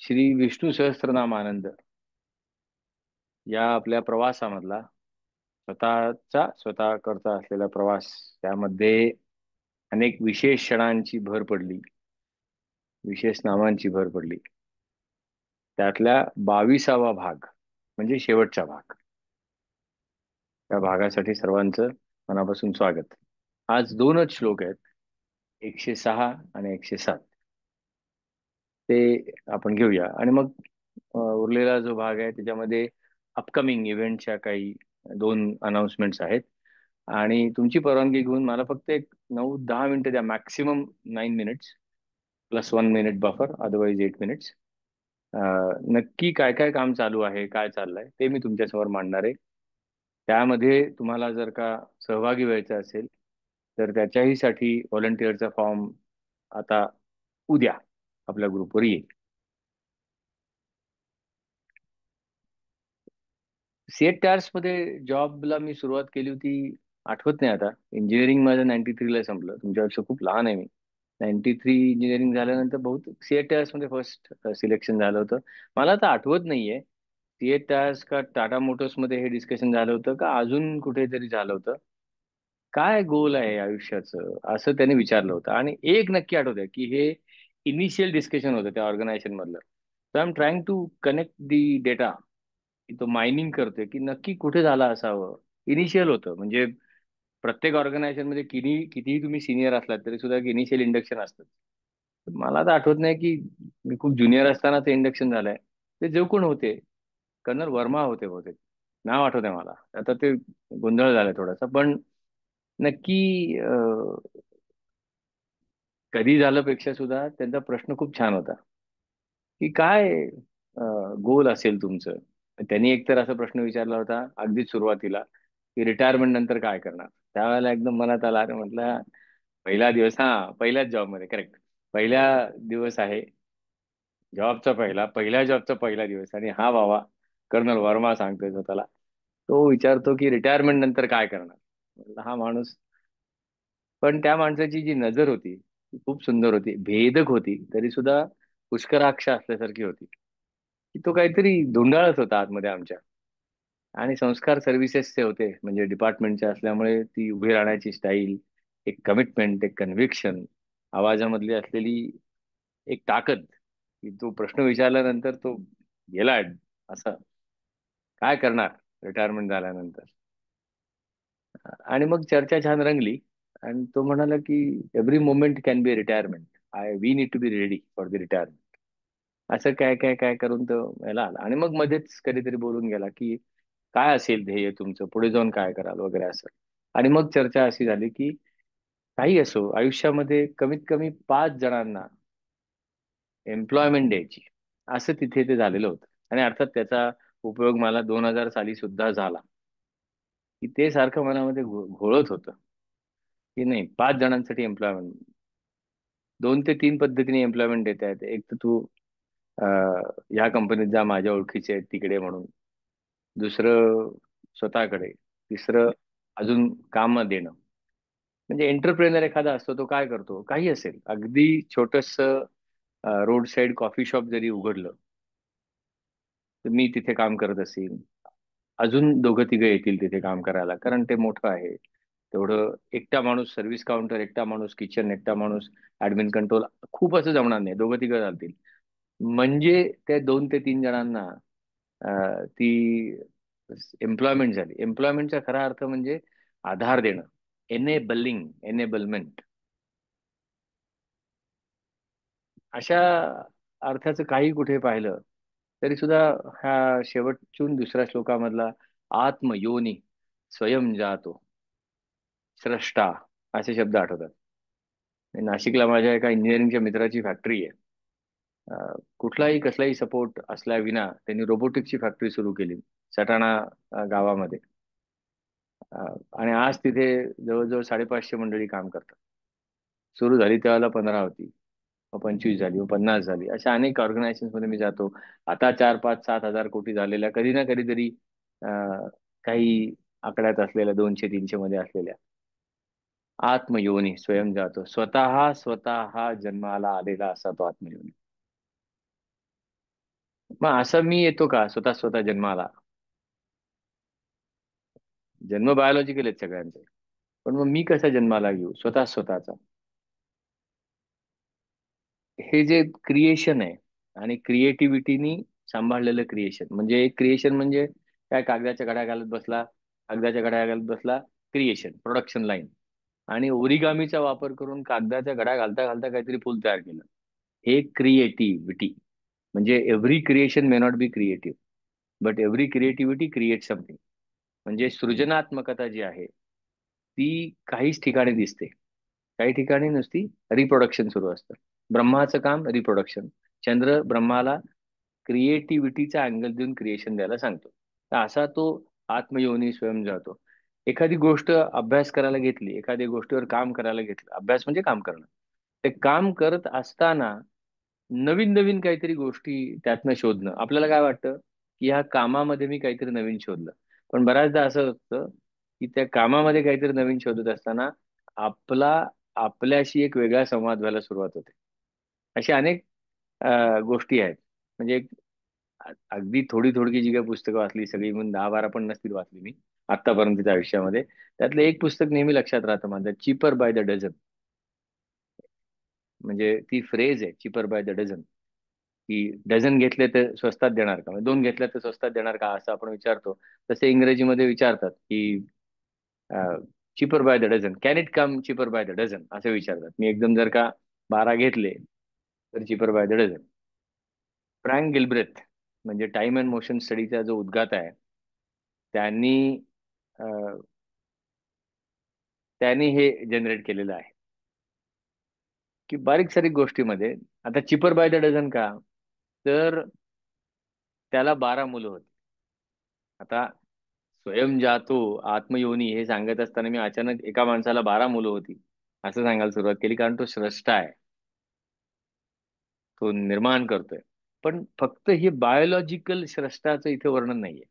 श्री विष्णू सहस्त्रनाम आनंद या आपल्या प्रवासामधला स्वतः करता असलेला प्रवास, त्यामध्ये अनेक विशेष क्षणांची भर पडली, विशेष नामांची भर पडली. त्यातल्या 22वा भाग म्हणजे शेवटचा भाग. त्या भागासाठी सर्वांचं मनापासून स्वागत. आज दोनच श्लोक आहेत, 106 आणि 107. ते आपण घेऊया आणि मग उरलेला जो भाग आहे त्याच्यामध्ये अपकमिंग इव्हेंटच्या काही दोन अनाउन्समेंट्स आहेत. आणि तुमची परवानगी घेऊन मला फक्त एक 9-10 मिनिटं द्या, maximum 9 minutes, +1 minute buffer, otherwise 8 minutes. नक्की काय काय काम चालू आहे, काय चाललंय ते मी तुमच्यासमोर मांडणार आहे. त्यामध्ये तुम्हाला जर का सहभागी व्हायचं असेल तर त्याच्याही व्हॉलंटिअरचा फॉर्म आता उद्या आपल्या ग्रुपवर येईल. सीएट टायर्स मध्ये जॉबला मी सुरुवात केली होती, आठवत नाही आता. इंजिनिअरिंग माझं 93 ला संपलं, तुमच्यापेक्षा खूप लहान आहे मी. 93 इंजिनिअरिंग झाल्यानंतर बहुतेक सीएट टायर्स मध्ये फर्स्ट सिलेक्शन झालं होतं. मला आता आठवत नाहीये सीएट टायर्स का टाटा मोटर्स मध्ये हे डिस्कशन झालं होतं का अजून कुठेतरी झालं होतं. काय गोल आहे आयुष्याचं असं त्याने विचारलं होतं. आणि एक नक्की आठवतंय की हे इनिशियल डिस्कशन होतं त्या ऑर्गनायझेशन मधलं. So I am trying to connect the data की तो मायनिंग करतोय की नक्की कुठे झाला असावं. इनिशियल होतं म्हणजे प्रत्येक ऑर्गनायझेशन मध्ये कितीही तुम्ही सिनियर असलात तरी सुद्धा इनिशियल इंडक्शन असतं. मला तर आठवत नाही की मी खूप ज्युनियर असताना ते इंडक्शन झालंय. ते जे कोण होते, कर्नल वर्मा होते बहुतेक, नाव आठवत आहे मला आता. ते गोंधळ झालाय थोडासा, पण नक्की कधी झालं पेक्षा सुद्धा त्यांचा प्रश्न खूप छान होता की काय गोल असेल तुमचं. त्यांनी एकतर असा प्रश्न विचारला होता अगदीच सुरुवातीला की रिटायरमेंट नंतर काय करणार. त्यावेळेला एकदम मनात आला, अरे म्हटलं पहिला दिवस, हा पहिल्याच जॉबमध्ये, करेक्ट, पहिला दिवस आहे जॉबचा, पहिल्या जॉबचा पहिला दिवस, आणि हा बाबा कर्नल वर्मा सांगतोय स्वतःला. तो विचारतो की रिटायरमेंट नंतर काय करणार. म्हटलं, हा माणूस. पण त्या माणसाची जी नजर होती ती खूप सुंदर होती, भेदक होती, तरी सुद्धा पुष्कराक्ष असल्यासारखी होती. की तो काहीतरी धुंडाळत होता आतमध्ये आमच्या. आणि संस्कार सर्व्हिसेसचे होते म्हणजे डिपार्टमेंटचे असल्यामुळे ती उभी राहण्याची स्टाईल, एक कमिटमेंट, एक कन्व्हिक्शन, आवाजामधली असलेली एक ताकद, की तो प्रश्न विचारल्यानंतर तो गेला असं, काय करणार रिटायरमेंट झाल्यानंतर. आणि मग चर्चा छान रंगली. आणि तो म्हणाला की every moment can be retirement, we need to be ready for the retirement. असं काय काय काय करून तो याला आला आणि मग मध्येच कधीतरी बोलून गेला की काय असेल ध्येय तुमचं, पुढे जाऊन काय कराल वगैरे असं. आणि मग चर्चा अशी झाली की काही असो, आयुष्यामध्ये कमीत कमी 5 जणांना एम्प्लॉयमेंट द्यायची, असं तिथे ते झालेलं होतं. आणि अर्थात त्याचा उपयोग मला 2000 साली सुद्धा झाला. की ते सारखं मनामध्ये घोळत होतं की नाही, 5 जणांसाठी एम्प्लॉयमेंट, 2 ते 3 पद्धतीने एम्प्लॉयमेंट देता येते. एक तर तू ह्या कंपनीत जा, माझ्या ओळखीचे आहेत तिकडे म्हणून. दुसरं स्वतःकडे. तिसरं अजून काम देणं. म्हणजे एंटरप्रेनर एखादा असतो तो काय करतो, काही असेल, अगदी छोटस रोड साईड कॉफी शॉप जरी उघडलं तर मी तिथे काम करत असेल, अजून दोघं तिघं येतील तिथे काम करायला, कारण ते मोठं आहे. तेवढं एकटा माणूस सर्व्हिस काउंटर, एकटा माणूस किचन, एकटा माणूस ऍडमिन कंट्रोल, खूप असं जमणार नाही. दोघं तिघं चालतील. म्हणजे त्या 2 ते 3 जणांना ती एम्प्लॉयमेंट झाली. एम्प्लॉयमेंटचा खरा अर्थ म्हणजे आधार देणं, एनेबलमेंट. अशा अर्थाचं काही कुठे पाहिलं तरी सुद्धा ह्या शेवटचून दुसऱ्या श्लोकामधला आत्मयोनी स्वयं जातो स्रष्टा, असे शब्द आठवतात. नाशिकला माझ्या एका इंजिनिअरिंगच्या मित्राची फॅक्टरी आहे. कुठलाही कसलाही सपोर्ट असल्याविना त्यांनी रोबोटिक्सची फॅक्टरी सुरू केली सटाणा गावामध्ये. आणि आज तिथे जवळजवळ 550 मंडळी काम करतात. सुरू झाली त्यावेळेला 15 होती, मग 25 झाली, मग 50 झाली. अशा अनेक ऑर्गनायझेशन मध्ये मी जातो. आता 4, 5, 7 हजार कोटी झालेल्या, कधी ना कधीतरी काही आकड्यात असलेल्या 200-300 मध्ये असलेल्या, आत्मयोनी स्वयं जातो, स्वतः स्वतः जन्माला आलेला असा तो आत्मयोनी. मग असं मी येतो का स्वतः स्वतः जन्माला? जन्म बायोलॉजिकल आहेत सगळ्यांचे. पण मग मी कसा जन्माला येऊ स्वतः स्वतःचा? हे जे क्रिएशन आहे आणि क्रिएटिव्हिटीनी सांभाळलेलं क्रिएशन, म्हणजे एक क्रिएशन म्हणजे काय, कागदाच्या घड्या घालत बसला, कागदाच्या घड्या घालत बसला, क्रिएशन प्रोडक्शन लाईन. आणि ओरिगामीचा वापर करून कागदाच्या घड्या घालता घालता काहीतरी फुल तयार केलं, हे क्रिएटिव्हिटी. म्हणजे every creation may not be creative, but every creativity create something. म्हणजे सृजनात्मकता जी आहे ती काहीच ठिकाणी दिसते, काही ठिकाणी नुसती रिप्रोडक्शन सुरू असतं. ब्रह्माचं काम रिप्रोडक्शन. चंद्र ब्रह्माला क्रिएटिव्हिटीचा अँगल देऊन क्रिएशन द्यायला सांगतो. तर असा तो आत्मयोनी स्वयं जातो. एखादी गोष्ट अभ्यास करायला घेतली, एखाद्या गोष्टीवर काम करायला घेतलं, अभ्यास म्हणजे काम करणं. ते काम करत असताना नवीन नवीन काहीतरी गोष्टी त्यातनं शोधणं. आपल्याला काय वाटतं की ह्या कामामध्ये मी काहीतरी नवीन शोधलं. पण बऱ्याचदा असं असतं की त्या कामामध्ये काहीतरी नवीन शोधत असताना आपला आपल्याशी एक वेगळा संवाद व्हायला सुरुवात होते. अशा अनेक गोष्टी आहेत. म्हणजे अगदी थोडी थोडी जी काही पुस्तकं वाचली, सगळी म्हणून 10-12 पण नसतील वाचली मी आतापर्यंतच्या आयुष्यामध्ये. त्यातलं एक पुस्तक नेहमी लक्षात राहतं माझं, चीपर बाय द डझन. म्हणजे ती फ्रेज आहे, चीपर बाय द डझन. की डझन घेतले तर स्वस्तात देणार का, म्हणजे दोन घेतल्या तर स्वस्तात देणार का, असं आपण विचारतो. तसे इंग्रजीमध्ये विचारतात की cheaper by the dozen, can it come cheaper by the dozen, असं विचारतात. मी एकदम जर का 12 घेतले तर cheaper by the dozen. Frank Gilbreth, म्हणजे टाइम अँड मोशन स्टडीचा जो उद्गाता आहे, त्यांनी अं, त्यांनी हे जनरेट केलेलं आहे की बारीक सारीक गोष्टीमध्ये. आता चिपर बाय द डझन का, तर त्याला 12 मुलं होती. आता स्वयं जातो आत्मयोनी हे सांगत असताना मी अचानक एका माणसाला 12 मुलं होती असं सांगायला सुरुवात केली, कारण तो स्रष्टा आहे, तो निर्माण करतोय. पण फक्त हे बायोलॉजिकल स्रष्टाचं इथे वर्णन नाहीये.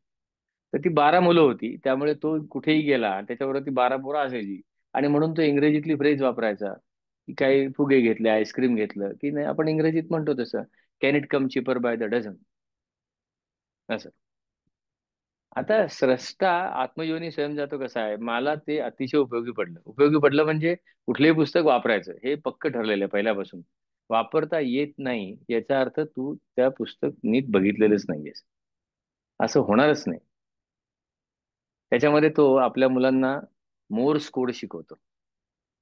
तर ती 12 मुलं होती, त्यामुळे तो कुठेही गेला त्याच्याबरोबर ती 12 पोरं असायची. आणि म्हणून तो इंग्रजीतली फ्रेज वापरायचा की काही फुगे घेतले, आईस्क्रीम घेतलं की नाही, आपण इंग्रजीत म्हणतो तसं, can it come cheaper by the dozen, असं. आता स्रष्टा आत्मयोनी स्वयं जातो कसा आहे, मला ते अतिशय उपयोगी पडलं. उपयोगी पडलं म्हणजे कुठलंही पुस्तक वापरायचं हे पक्क ठरलेलं आहे पहिल्यापासून. वापरता येत नाही याचा अर्थ तू त्या पुस्तक नीट बघितलेलंच नाहीयेस, असं होणारच नाही. त्याच्यामध्ये तो आपल्या मुलांना मोर्स कोड शिकवतो.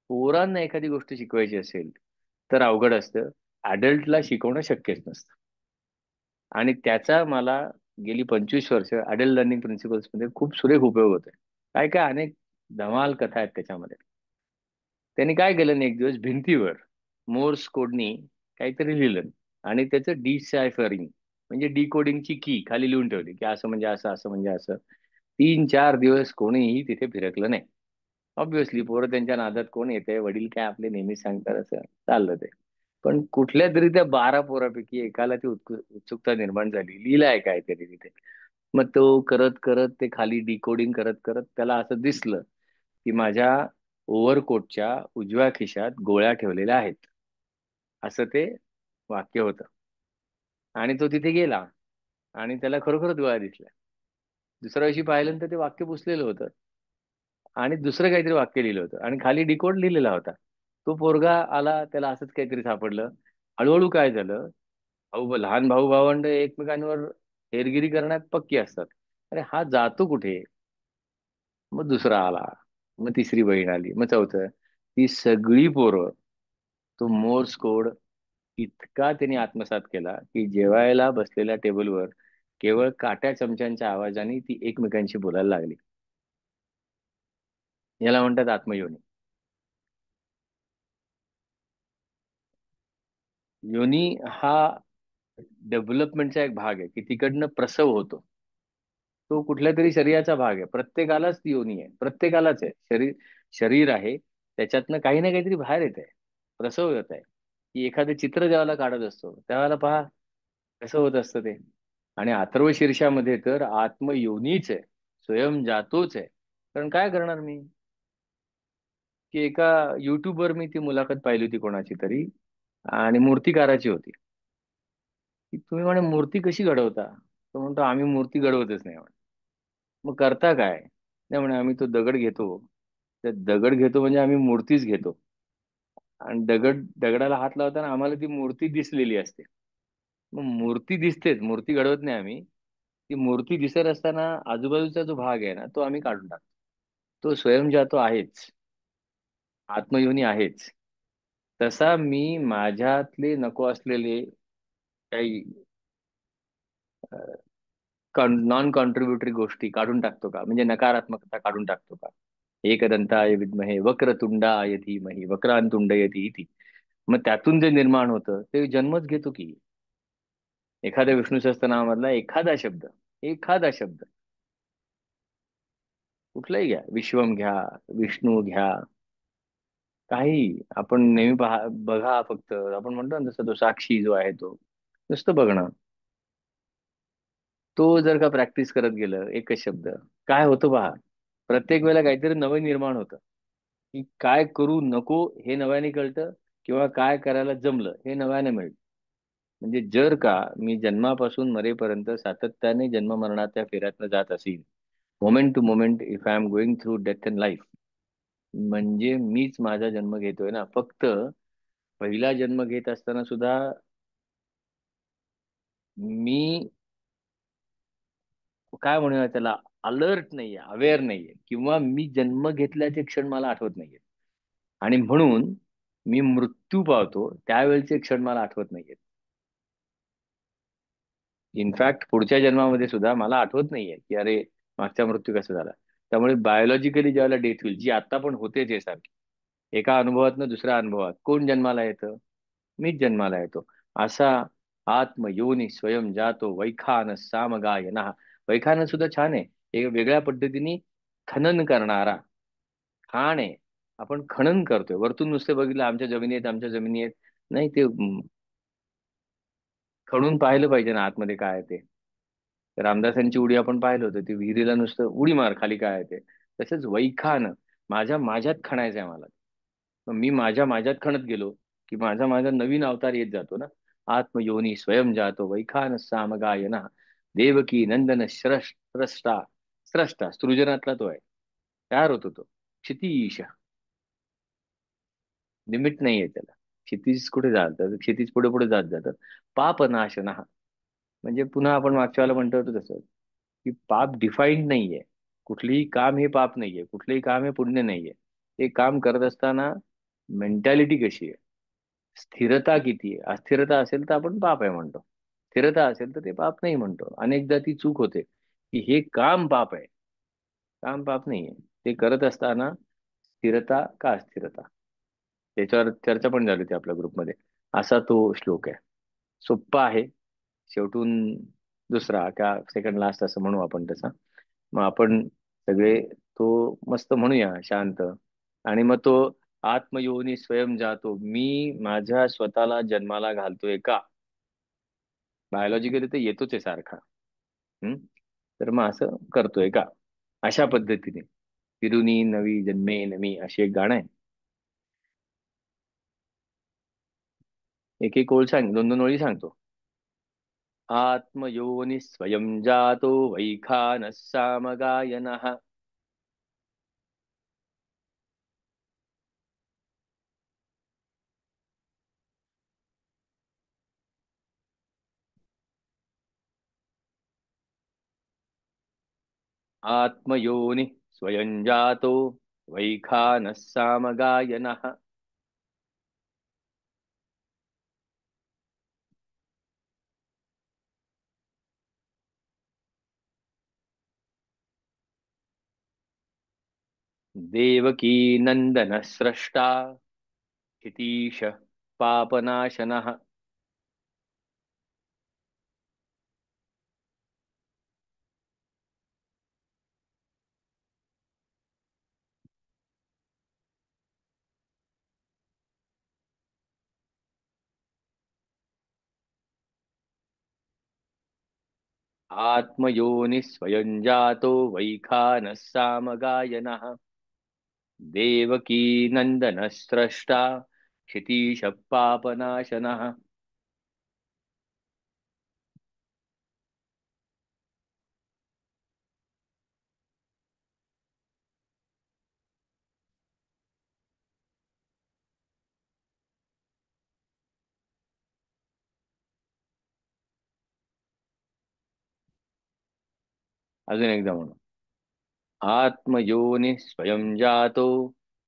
पोरांना एखादी गोष्ट शिकवायची असेल तर अवघड असतं, अडल्टला शिकवणं शक्यच नसतं. आणि त्याचा मला गेली 25 वर्ष अडल्ट लर्निंग प्रिन्सिपल्स मध्ये खूप सुरेख उपयोग होतोय. काय काय अनेक धमाल कथा आहेत त्याच्यामध्ये. त्यांनी काय केलं नाही, एक दिवस भिंतीवर मोर्स कोडनी काहीतरी लिहिलं आणि त्याचं डिसायफरिंग म्हणजे डिकोडिंगची की खाली लिहून ठेवली की असं म्हणजे असं, असं म्हणजे असं. 3-4 दिवस कोणीही तिथे फिरकलं नाही. ऑब्व्हियसली पोरं त्यांच्या नादात कोण येते, वडील काय आपले नेहमीच सांगतात, असं चाललं ते. पण कुठल्या तरी त्या 12 पोरापैकी एकाला ती उत्सुकता निर्माण झाली, लिहिलंय काहीतरी तिथे. मग तो करत करत ते खाली डिकोडिंग करत करत त्याला असं दिसलं की माझ्या ओव्हरकोटच्या उजव्या खिशात गोळ्या ठेवलेल्या आहेत, असं ते वाक्य होतं. आणि तो तिथे गेला आणि त्याला खरोखरच गोळ्या दिसल्या. दुसऱ्या दिवशी पाहिल्यानंतर ते वाक्य पुसलेलं होतं आणि दुसरं काहीतरी वाक्य लिहिलं होतं आणि खाली डिकोड लिहिलेला होता. तो पोरगा आला, त्याला असंच काहीतरी सापडलं. हळूहळू काय झालं, लहान भाऊ भावंड एकमेकांवर हेरगिरी करण्यात पक्की असतात. अरे हा जातो कुठे? मग दुसरा आला, मग तिसरी बहीण आली, मग चौथं. ती सगळी पोरं तो मोर्स कोड इतका त्यांनी आत्मसात केला की जेवायला बसलेल्या टेबलवर केवळ काट्या चमच्यांच्या आवाजाने ती एकमेकांशी बोलायला लागली. याला म्हणतात आत्मयोनी. योनी हा डेव्हलपमेंटचा एक भाग आहे की तिकडनं प्रसव होतो. तो कुठल्या तरी शरीराचा भाग आहे, प्रत्येकालाच ती योनी आहे, प्रत्येकालाच आहे. शरीर शरीर आहे, त्याच्यातनं काही ना काहीतरी बाहेर येत आहे, प्रसव येत आहे. की एखादं चित्र ज्यावेळेला काढत असतो त्यावेळेला पहा कसं होत असतं ते. आणि अथर्व शीर्षामध्ये तर आत्मयोनीच आहे, स्वयं जातोच आहे. कारण काय करणार मी, की एका युट्यूबवर मी ती मुलाखत पाहिली होती कोणाची तरी, आणि मूर्तिकाराची होती. की तुम्ही म्हणे मूर्ती कशी घडवता? तो म्हणतो आम्ही मूर्ती घडवतच नाही म्हणे. मग करता काय? नाही म्हणे आम्ही तो दगड घेतो. तर दगड घेतो म्हणजे आम्ही मूर्तीच घेतो. आणि दगडाला हात लावताना आम्हाला ती मूर्ती दिसलेली असते. मग मूर्ती दिसतेच, मूर्ती घडवत नाही आम्ही. ती मूर्ती दिसत असताना आजूबाजूचा जो भाग आहे ना तो आम्ही काढून टाकतो. तो स्वयंजातो आहेच, आत्मयोनी आहेच. तसा मी माझ्यातले नको असलेले काही नॉन कॉन्ट्रीब्युटरी गोष्टी काढून टाकतो का? म्हणजे नकारात्मकता काढून टाकतो का? एकदंताय विद्महे वक्रतुंडाय धीमहि वक्रांतुंडयति इति. मग त्यातून जे निर्माण होतं ते जन्मच घेतो की. एखाद्या विष्णू सहस्त्रनामामधला एखादा शब्द कुठलाही घ्या, विश्वम घ्या, विष्णू घ्या, काही आपण नेहमी बघा. फक्त आपण म्हणतो ना जसं तो साक्षी जो आहे तो नुसतं बघणं. तो जर का प्रॅक्टिस करत गेलं एकच शब्द, काय होतं पहा. प्रत्येक वेळेला काहीतरी नवं निर्माण होतं. की काय करू नको हे नव्याने कळतं, किंवा काय करायला जमलं हे नव्याने मिळतं. म्हणजे जर का मी जन्मापासून मरेपर्यंत सातत्याने जन्म मरणाच्या फेऱ्यातनं जात असेल, moment to moment if I am going through death and life, म्हणजे मीच माझा जन्म घेतोय ना. फक्त पहिला जन्म घेत असताना सुद्धा मी काय म्हणूया त्याला, अलर्ट नाहीये, अवेअर नाहीये, किंवा मी जन्म घेतल्याचे क्षण मला आठवत नाहीये. आणि म्हणून मी मृत्यू पावतो त्यावेळेचे क्षण मला आठवत नाहीयेत. इनफॅक्ट पुढच्या जन्मामध्ये सुद्धा मला आठवत नाहीये की अरे मागचा मृत्यू कसा झाला. त्यामुळे बायोलॉजिकली ज्यावेळेला डेथ होईल, जी आता पण होतेच आहे सारखी, एका अनुभवातनं दुसऱ्या अनुभवात कोण जन्माला येतं? मीच जन्माला येतो. असा आत्मयोनी स्वयं जातो वैखान सामगायना. वैखानन सुद्धा छान आहे. एक वेगळ्या पद्धतीने खनन करणारा खाण आहे. आपण खनन करतोय वरतून नुसते बघितलं आमच्या जमिनी आहेत, आमच्या जमिनी आहेत. नाही, ते खणून पाहिलं पाहिजे ना आतमध्ये काय आहे ते. रामदासांची उडी आपण पाहिलं होतं, ती विहिरीला नुसतं उडी मार खाली काय आहे ते. तसंच वैखान माझ्यात खणायचं आहे मला. मग मी माझ्यात खणत गेलो की माझा नवीन अवतार येत जातो ना. आत्मयोनी स्वयं जातो वैखान सामगायना. देवकी नंदन स्रष्टा. स्रष्टा सृजनातला तो आहे. तयार होतो तो क्षितीश. लिमिट नाहीये त्याला. क्षितिज कुठे जातात, क्षितिज पुढे पुढे जात जातात. पापनाशना. म्हणजे पुन्हा आपण मागच्या वेळेला म्हणतो होतो तसं, की पाप डिफाईन्ड नाहीये. कुठलीही काम हे पाप नाहीये, कुठलंही काम हे पुण्य नाहीये. ते काम करत असताना मेंटॅलिटी कशी आहे, स्थिरता किती आहे. अस्थिरता असेल तर आपण पाप आहे म्हणतो, स्थिरता असेल तर ते पाप नाही म्हणतो. अनेकदा ती चूक होते की हे काम पाप आहे. काम पाप नाहीये. ते करत असताना स्थिरता का अस्थिरता, त्याच्यावर चर्चा पण झाली होती आपल्या ग्रुपमध्ये. असा तो श्लोक आहे. सोप्पा आहे. शेवटून दुसरा का सेकंड लास्ट असं म्हणू आपण तसा. मग आपण सगळे तो मस्त म्हणूया शांत. आणि मग तो आत्मयोनी स्वयं जातो, मी माझ्या स्वतःला जन्माला घालतोय का? बायोलॉजिकली तर येतोच आहे सारखा. हम्म? तर मग असं करतोय का? अशा पद्धतीने फिरुनी नवी जन्मे नमी अशी एक गाणं आहे. एक एक ओळ सांग, दोन दोन ओळी सांगतो. आत्मयोनि स्वयं जातो वैखानः सामगायनः. आत्मयोनि स्वयं जातो वैखानः सामगायनः. देवकी नंदन स्रष्टा क्षितीश पापनाशनः. आत्मयोनि स्वयं जातो वैखानः सामगायनः. देवकी नंदन स्रष्टा क्षितीश पापनाशनः. अजून एकदा म्हणू. आत्मयोनि स्वयं जातो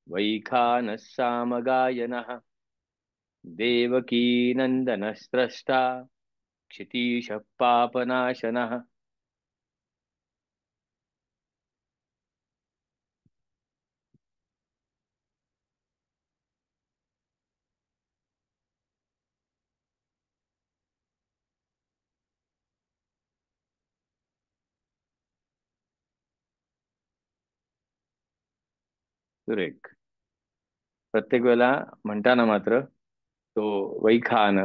वैखानः सामगायनः देवकी नन्दनस्रष्टा क्षितीशः पापनाशनः. सुरेख. प्रत्येक वेळेला म्हणताना मात्र तो वैखान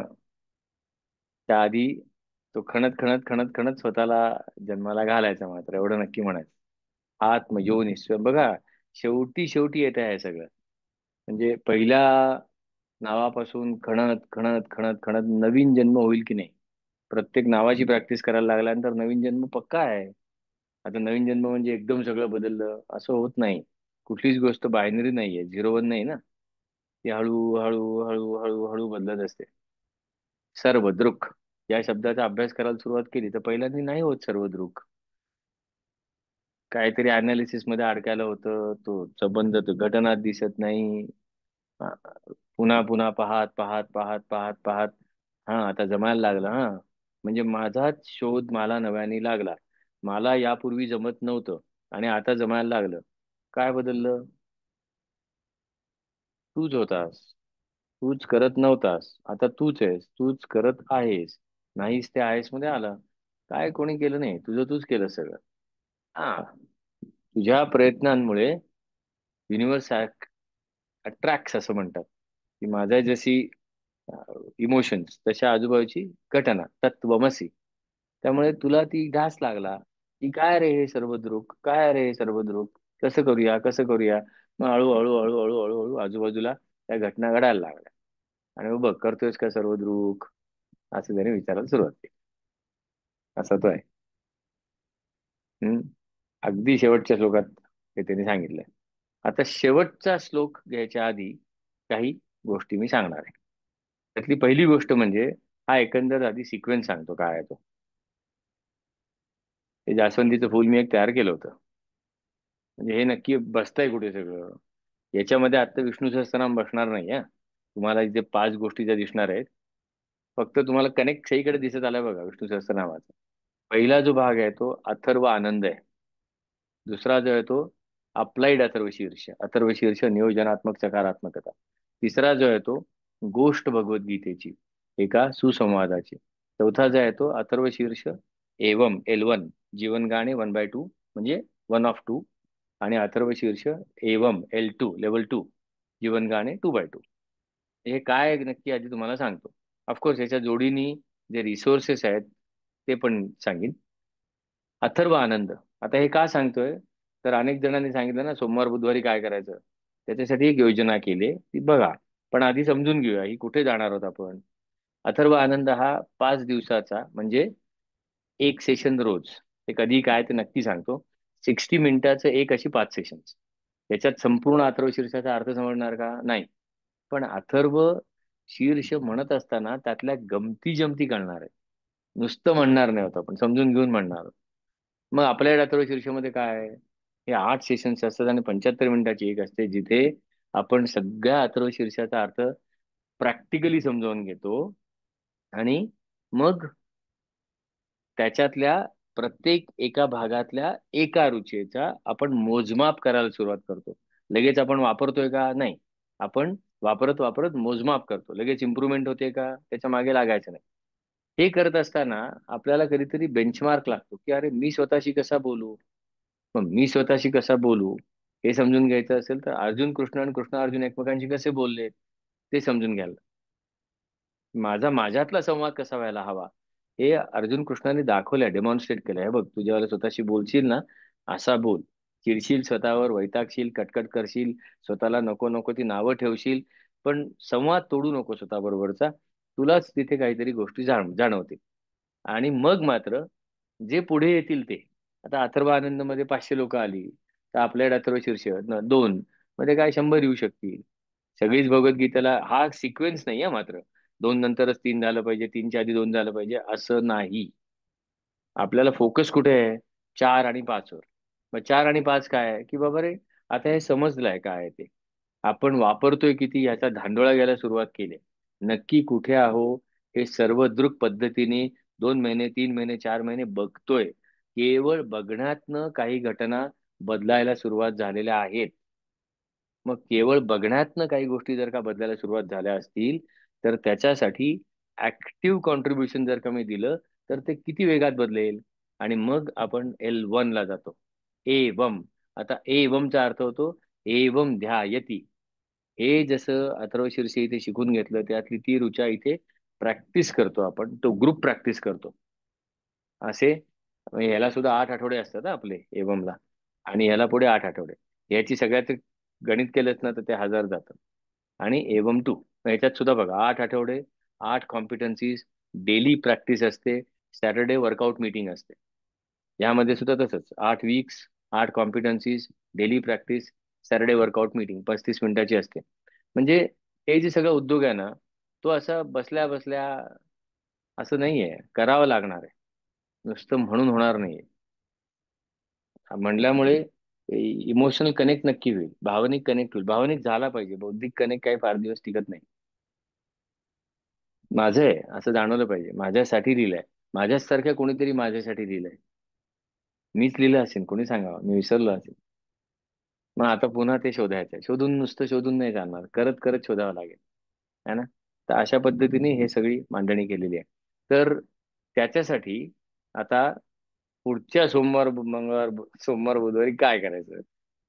त्या आधी तो खणत खणत खणत खणत स्वतःला जन्माला घालायचा, मात्र एवढं नक्की म्हणायचं. आत्मयोनिस्व बघा, शेवटी शेवटी येत आहे हे सगळं. म्हणजे पहिल्या नावापासून खणत खणत खणत खणत नवीन जन्म होईल की नाही. प्रत्येक नावाची प्रॅक्टिस करायला लागल्यानंतर नवीन जन्म पक्का आहे. आता नवीन जन्म म्हणजे एकदम सगळं बदललं असं होत नाही. कुठलीच गोष्ट बायनरी नाहीये, झिरो वन नाही ना. ती हळू हळू हळू हळू हळू बदलत असते. सर्वदृक या शब्दाचा अभ्यास करायला सुरुवात केली तर पहिल्यांदा नाही होत सर्वदृक. काहीतरी अनालिसिस मध्ये अडकायला होतं, तो संबंध तो घटनात दिसत नाही. हा, पुन्हा पुन्हा पाहत पाहत पाहत पाहत पाहत हा आता जमायला लागला. हा म्हणजे माझाच शोध मला नव्याने लागला. मला यापूर्वी जमत नव्हतं आणि आता जमायला लागलं. काय बदललं? तूच होतास. तूच करत नव्हतास, आता तूच आहेस. तूच करत आहेस. नाहीस ते आहेस मध्ये आला. काय कोणी केलं नाही, तुझं तूच केलं सगळं. हा, तुझ्या प्रयत्नांमुळे युनिव्हर्स अट्रॅक्ट असं म्हणतात, की माझा जशी इमोशन्स तशा आजूबाजूची घटना तत्वमसी. त्यामुळे तुला ती ध्यास लागला की काय रे हे सर्वद्रुक, काय रे हे सर्वद्रुक, कसं करूया कसं करूया. मग हळूहळू हळूहळू हळूहळू आजूबाजूला त्या घटना घडायला लागल्या. आणि मग बघ करतोयस का सर्वद्रुक, असं त्याने विचारायला सुरुवात केली. असा तो आहे. हम्म. अगदी शेवटच्या श्लोकात हे त्यांनी सांगितलंय. आता शेवटचा श्लोक घ्यायच्या आधी काही गोष्टी मी सांगणार आहे. त्यातली पहिली गोष्ट म्हणजे हा एकंदर आधी सिक्वेन्स सांगतो काय आहे तो. ते जास्वंदीचं फुल मी एक तयार केलं होतं. म्हणजे हे नक्की बसतंय कुठे सगळं. याच्यामध्ये आता विष्णू सहस्त्रनाम बसणार नाही हा. तुम्हाला इथे पाच गोष्टी ज्या दिसणार आहेत, फक्त तुम्हाला कनेक्ट सहीकडे दिसत आलाय बघा विष्णू सहस्त्रनामाचा. पहिला जो भाग आहे तो अथर्व आनंद आहे. दुसरा जो आहे तो अप्लाइड अथर्वशीर्ष, अथर्वशीर्ष नियोजनात्मक सकारात्मकता. तिसरा जो आहे तो गोष्ट भगवद्गीतेची एका सुसंवादाची. चौथा जो आहे तो अथर्वशीर्ष एवम L1 जीवन गाणे 1/2 म्हणजे 1 of 2. आणि अथर्वशीर्ष एवम L2 लेवल 2 जीवन गाणे 2/2. हे काय नक्की आधी तुम्हाला सांगतो. ऑफकोर्स याच्या जोडीनी जे रिसोर्सेस आहेत ते पण सांगेन. अथर्व आनंद. आता हे का सांगतोय, तर अनेक जणांनी सांगितलं ना सोमवार बुधवारी काय करायचं. त्याच्यासाठी एक योजना केली ती बघा. पण आधी समजून घेऊया ही कुठे जाणार आहोत आपण. अथर्व आनंद हा 5 दिवसाचा म्हणजे एक सेशन रोज. ते कधी काय ते नक्की सांगतो. 60 मिनिटाचं एक अशी 5 सेशन्स. त्याच्यात संपूर्ण अथर्व शीर्षाचा अर्थ समजणार का? नाही. पण अथर्व शीर्ष म्हणत असताना त्यातल्या गमती जमती कळणार आहे. नुसतं म्हणणार नाही होतं, पण समजून घेऊन म्हणणार आहोत. मग आपल्या अथर्व शीर्षामध्ये काय आहे? हे 8 सेशन्स असतात आणि 75 मिनिटाची एक असते, जिथे आपण सगळ्या अथर्व शीर्षाचा अर्थ प्रॅक्टिकली समजावून घेतो. आणि मग त्याच्यातल्या प्रत्येक एका भागातल्या एका रुचेचा आपण मोजमाप करायला सुरुवात करतो. लगेच आपण वापरतोय का? नाही. आपण वापरत वापरत मोजमाप करतो. लगेच इम्प्रुव्हमेंट होते का? त्याच्या मागे लागायचं नाही. हे करत असताना आपल्याला कधीतरी बेंचमार्क लागतो, की अरे मी स्वतःशी कसा बोलू. मग मी स्वतःशी कसा बोलू हे समजून घ्यायचं असेल तर अर्जुन कृष्ण आणि कृष्ण अर्जुन एकमेकांशी कसे बोलले ते समजून घ्यायला. माझा माझ्यातला संवाद कसा व्हायला हवा हे अर्जुन कृष्णाने दाखवलंय, डेमॉन्स्ट्रेट केलंय. हे बघ, तू ज्यावेळेला स्वतःशी बोलशील ना, असा बोल. चिडशील, स्वतःवर वैतागशील, कटकट करशील, स्वतःला नको नको ती नावं ठेवशील, पण संवाद तोडू नको स्वतःबरोबरचा. तुलाच तिथे काहीतरी गोष्टी जाणवतील. आणि मग मात्र जे पुढे येतील ते. आता अथर्व आनंद मध्ये 500 लोक आली, तर आपल्याकडे अथर्व शीर्ष 2 मध्ये काय 100 येऊ शकतील. सगळीच भगवद्गीतेला हा सिक्वेन्स नाही आहे मात्र. 2 नंतरच 3 झालं पाहिजे, 3च्या आधी 2 झालं पाहिजे असं नाही. आपल्याला फोकस कुठे आहे? 4 आणि 5 वर. मग 4 आणि 5 काय आहे, की बाबा रे, आता हे समजलंय काय आहे ते. आपण वापरतोय किती याचा धांडोळा घ्यायला सुरुवात केली. नक्की कुठे आहो हे सर्व दृक पद्धतीने 2 महिने, 3 महिने, 4 महिने बघतोय. केवळ बघण्यातनं काही घटना बदलायला सुरुवात झालेल्या आहेत. मग केवळ बघण्यातनं काही गोष्टी जर का बदलायला सुरुवात झाल्या असतील, तर त्याच्यासाठी ऍक्टिव्ह कॉन्ट्रीब्युशन जर का मी दिलं, तर ते किती वेगात बदलेल. आणि मग आपण L1 ला जातो. एवम. आता एवमचा अर्थ होतो एवम ध्यायती. हे जसं अथर्वशीर्ष इथे शिकून घेतलं, त्यातली ती ऋचा इथे प्रॅक्टिस करतो आपण, तो ग्रुप प्रॅक्टिस करतो. असे म्हणजे ह्याला सुद्धा 8 आठवडे असतात हा आपले एवमला. आणि ह्याला पुढे 8 आठवडे. याची सगळ्यात गणित केलंच ना तर ते 1000 जातं. आणि एवम टू ह्याच्यात सुद्धा बघा 8 आठवडे, 8 कॉम्पिटन्सीज, डेली प्रॅक्टिस असते, सॅटर्डे वर्कआउट मीटिंग असते. यामध्ये सुद्धा तसंच 8 weeks, 8 competencies, daily practice, Saturday workout meeting 35 मिनिटाची असते. म्हणजे हे जे सगळं उद्योग आहे ना, तो असं बसल्या बसल्या असं नाहीये, करावं लागणार आहे. नुसतं म्हणून होणार नाहीये. म्हणल्यामुळे इमोशनल कनेक्ट नक्की होईल, भावनिक कनेक्ट होईल. भावनिक झाला पाहिजे, बौद्धिक कनेक्ट काही फार दिवस टिकत नाही. माझं आहे असं जाणवलं पाहिजे, माझ्यासाठी लिहिलंय, माझ्याच सारख्या कोणीतरी माझ्यासाठी लिहिलंय. मीच लिहिलं असेल, कोणी सांगावं, मी विसरलो असेल. मग आता पुन्हा ते शोधायचंय. शोधून नुसतं शोधून नाही चालणार, करत करत शोधावं लागेल. है ना. तर अशा पद्धतीने हे सगळी मांडणी केलेली आहे. तर त्याच्यासाठी आता पुढच्या सोमवार मंगळवार सोमवार बुधवारी काय करायचं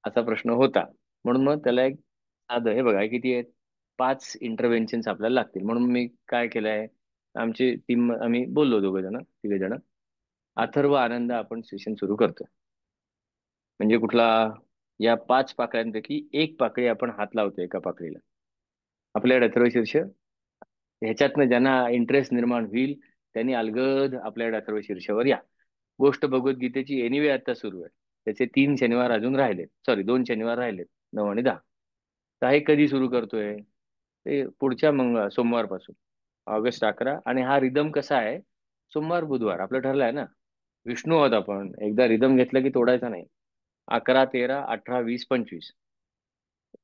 असा प्रश्न होता. म्हणून मग त्याला एक साधं, हे बघा किती आहेत, 5 इंटरव्हेन्शन्स आपल्याला लागतील. म्हणून मी काय केलंय, आमची टीम आम्ही बोललो, 2 जण 3 जण. अथर्व आनंद आपण सेशन सुरू करतो. म्हणजे कुठला, या 5 पाकळ्यांपैकी एक पाकळी आपण हात लावतो एका पाकळीला. आपल्याकडे अथर्व शीर्ष, ह्याच्यातनं ज्यांना इंटरेस्ट निर्माण होईल त्यांनी अलगद आपल्याकडे अथर्व शीर्षावर या. गोष्ट भगवद्गीतेची एनिवे आता सुरू आहे. त्याचे 3 शनिवार अजून राहिलेत, सॉरी 2 शनिवार राहिलेत, 9 आणि 10. तर हे कधी सुरू करतोय, ते पुढच्या सोमवारपासून, August 11. आणि हा रिदम कसा आहे, सोमवार बुधवार आपलं ठरलाय ना. विष्णू आहोत आपण, एकदा रिदम घेतलं की तोडायचा नाही. 11, 13, 18, 20, 25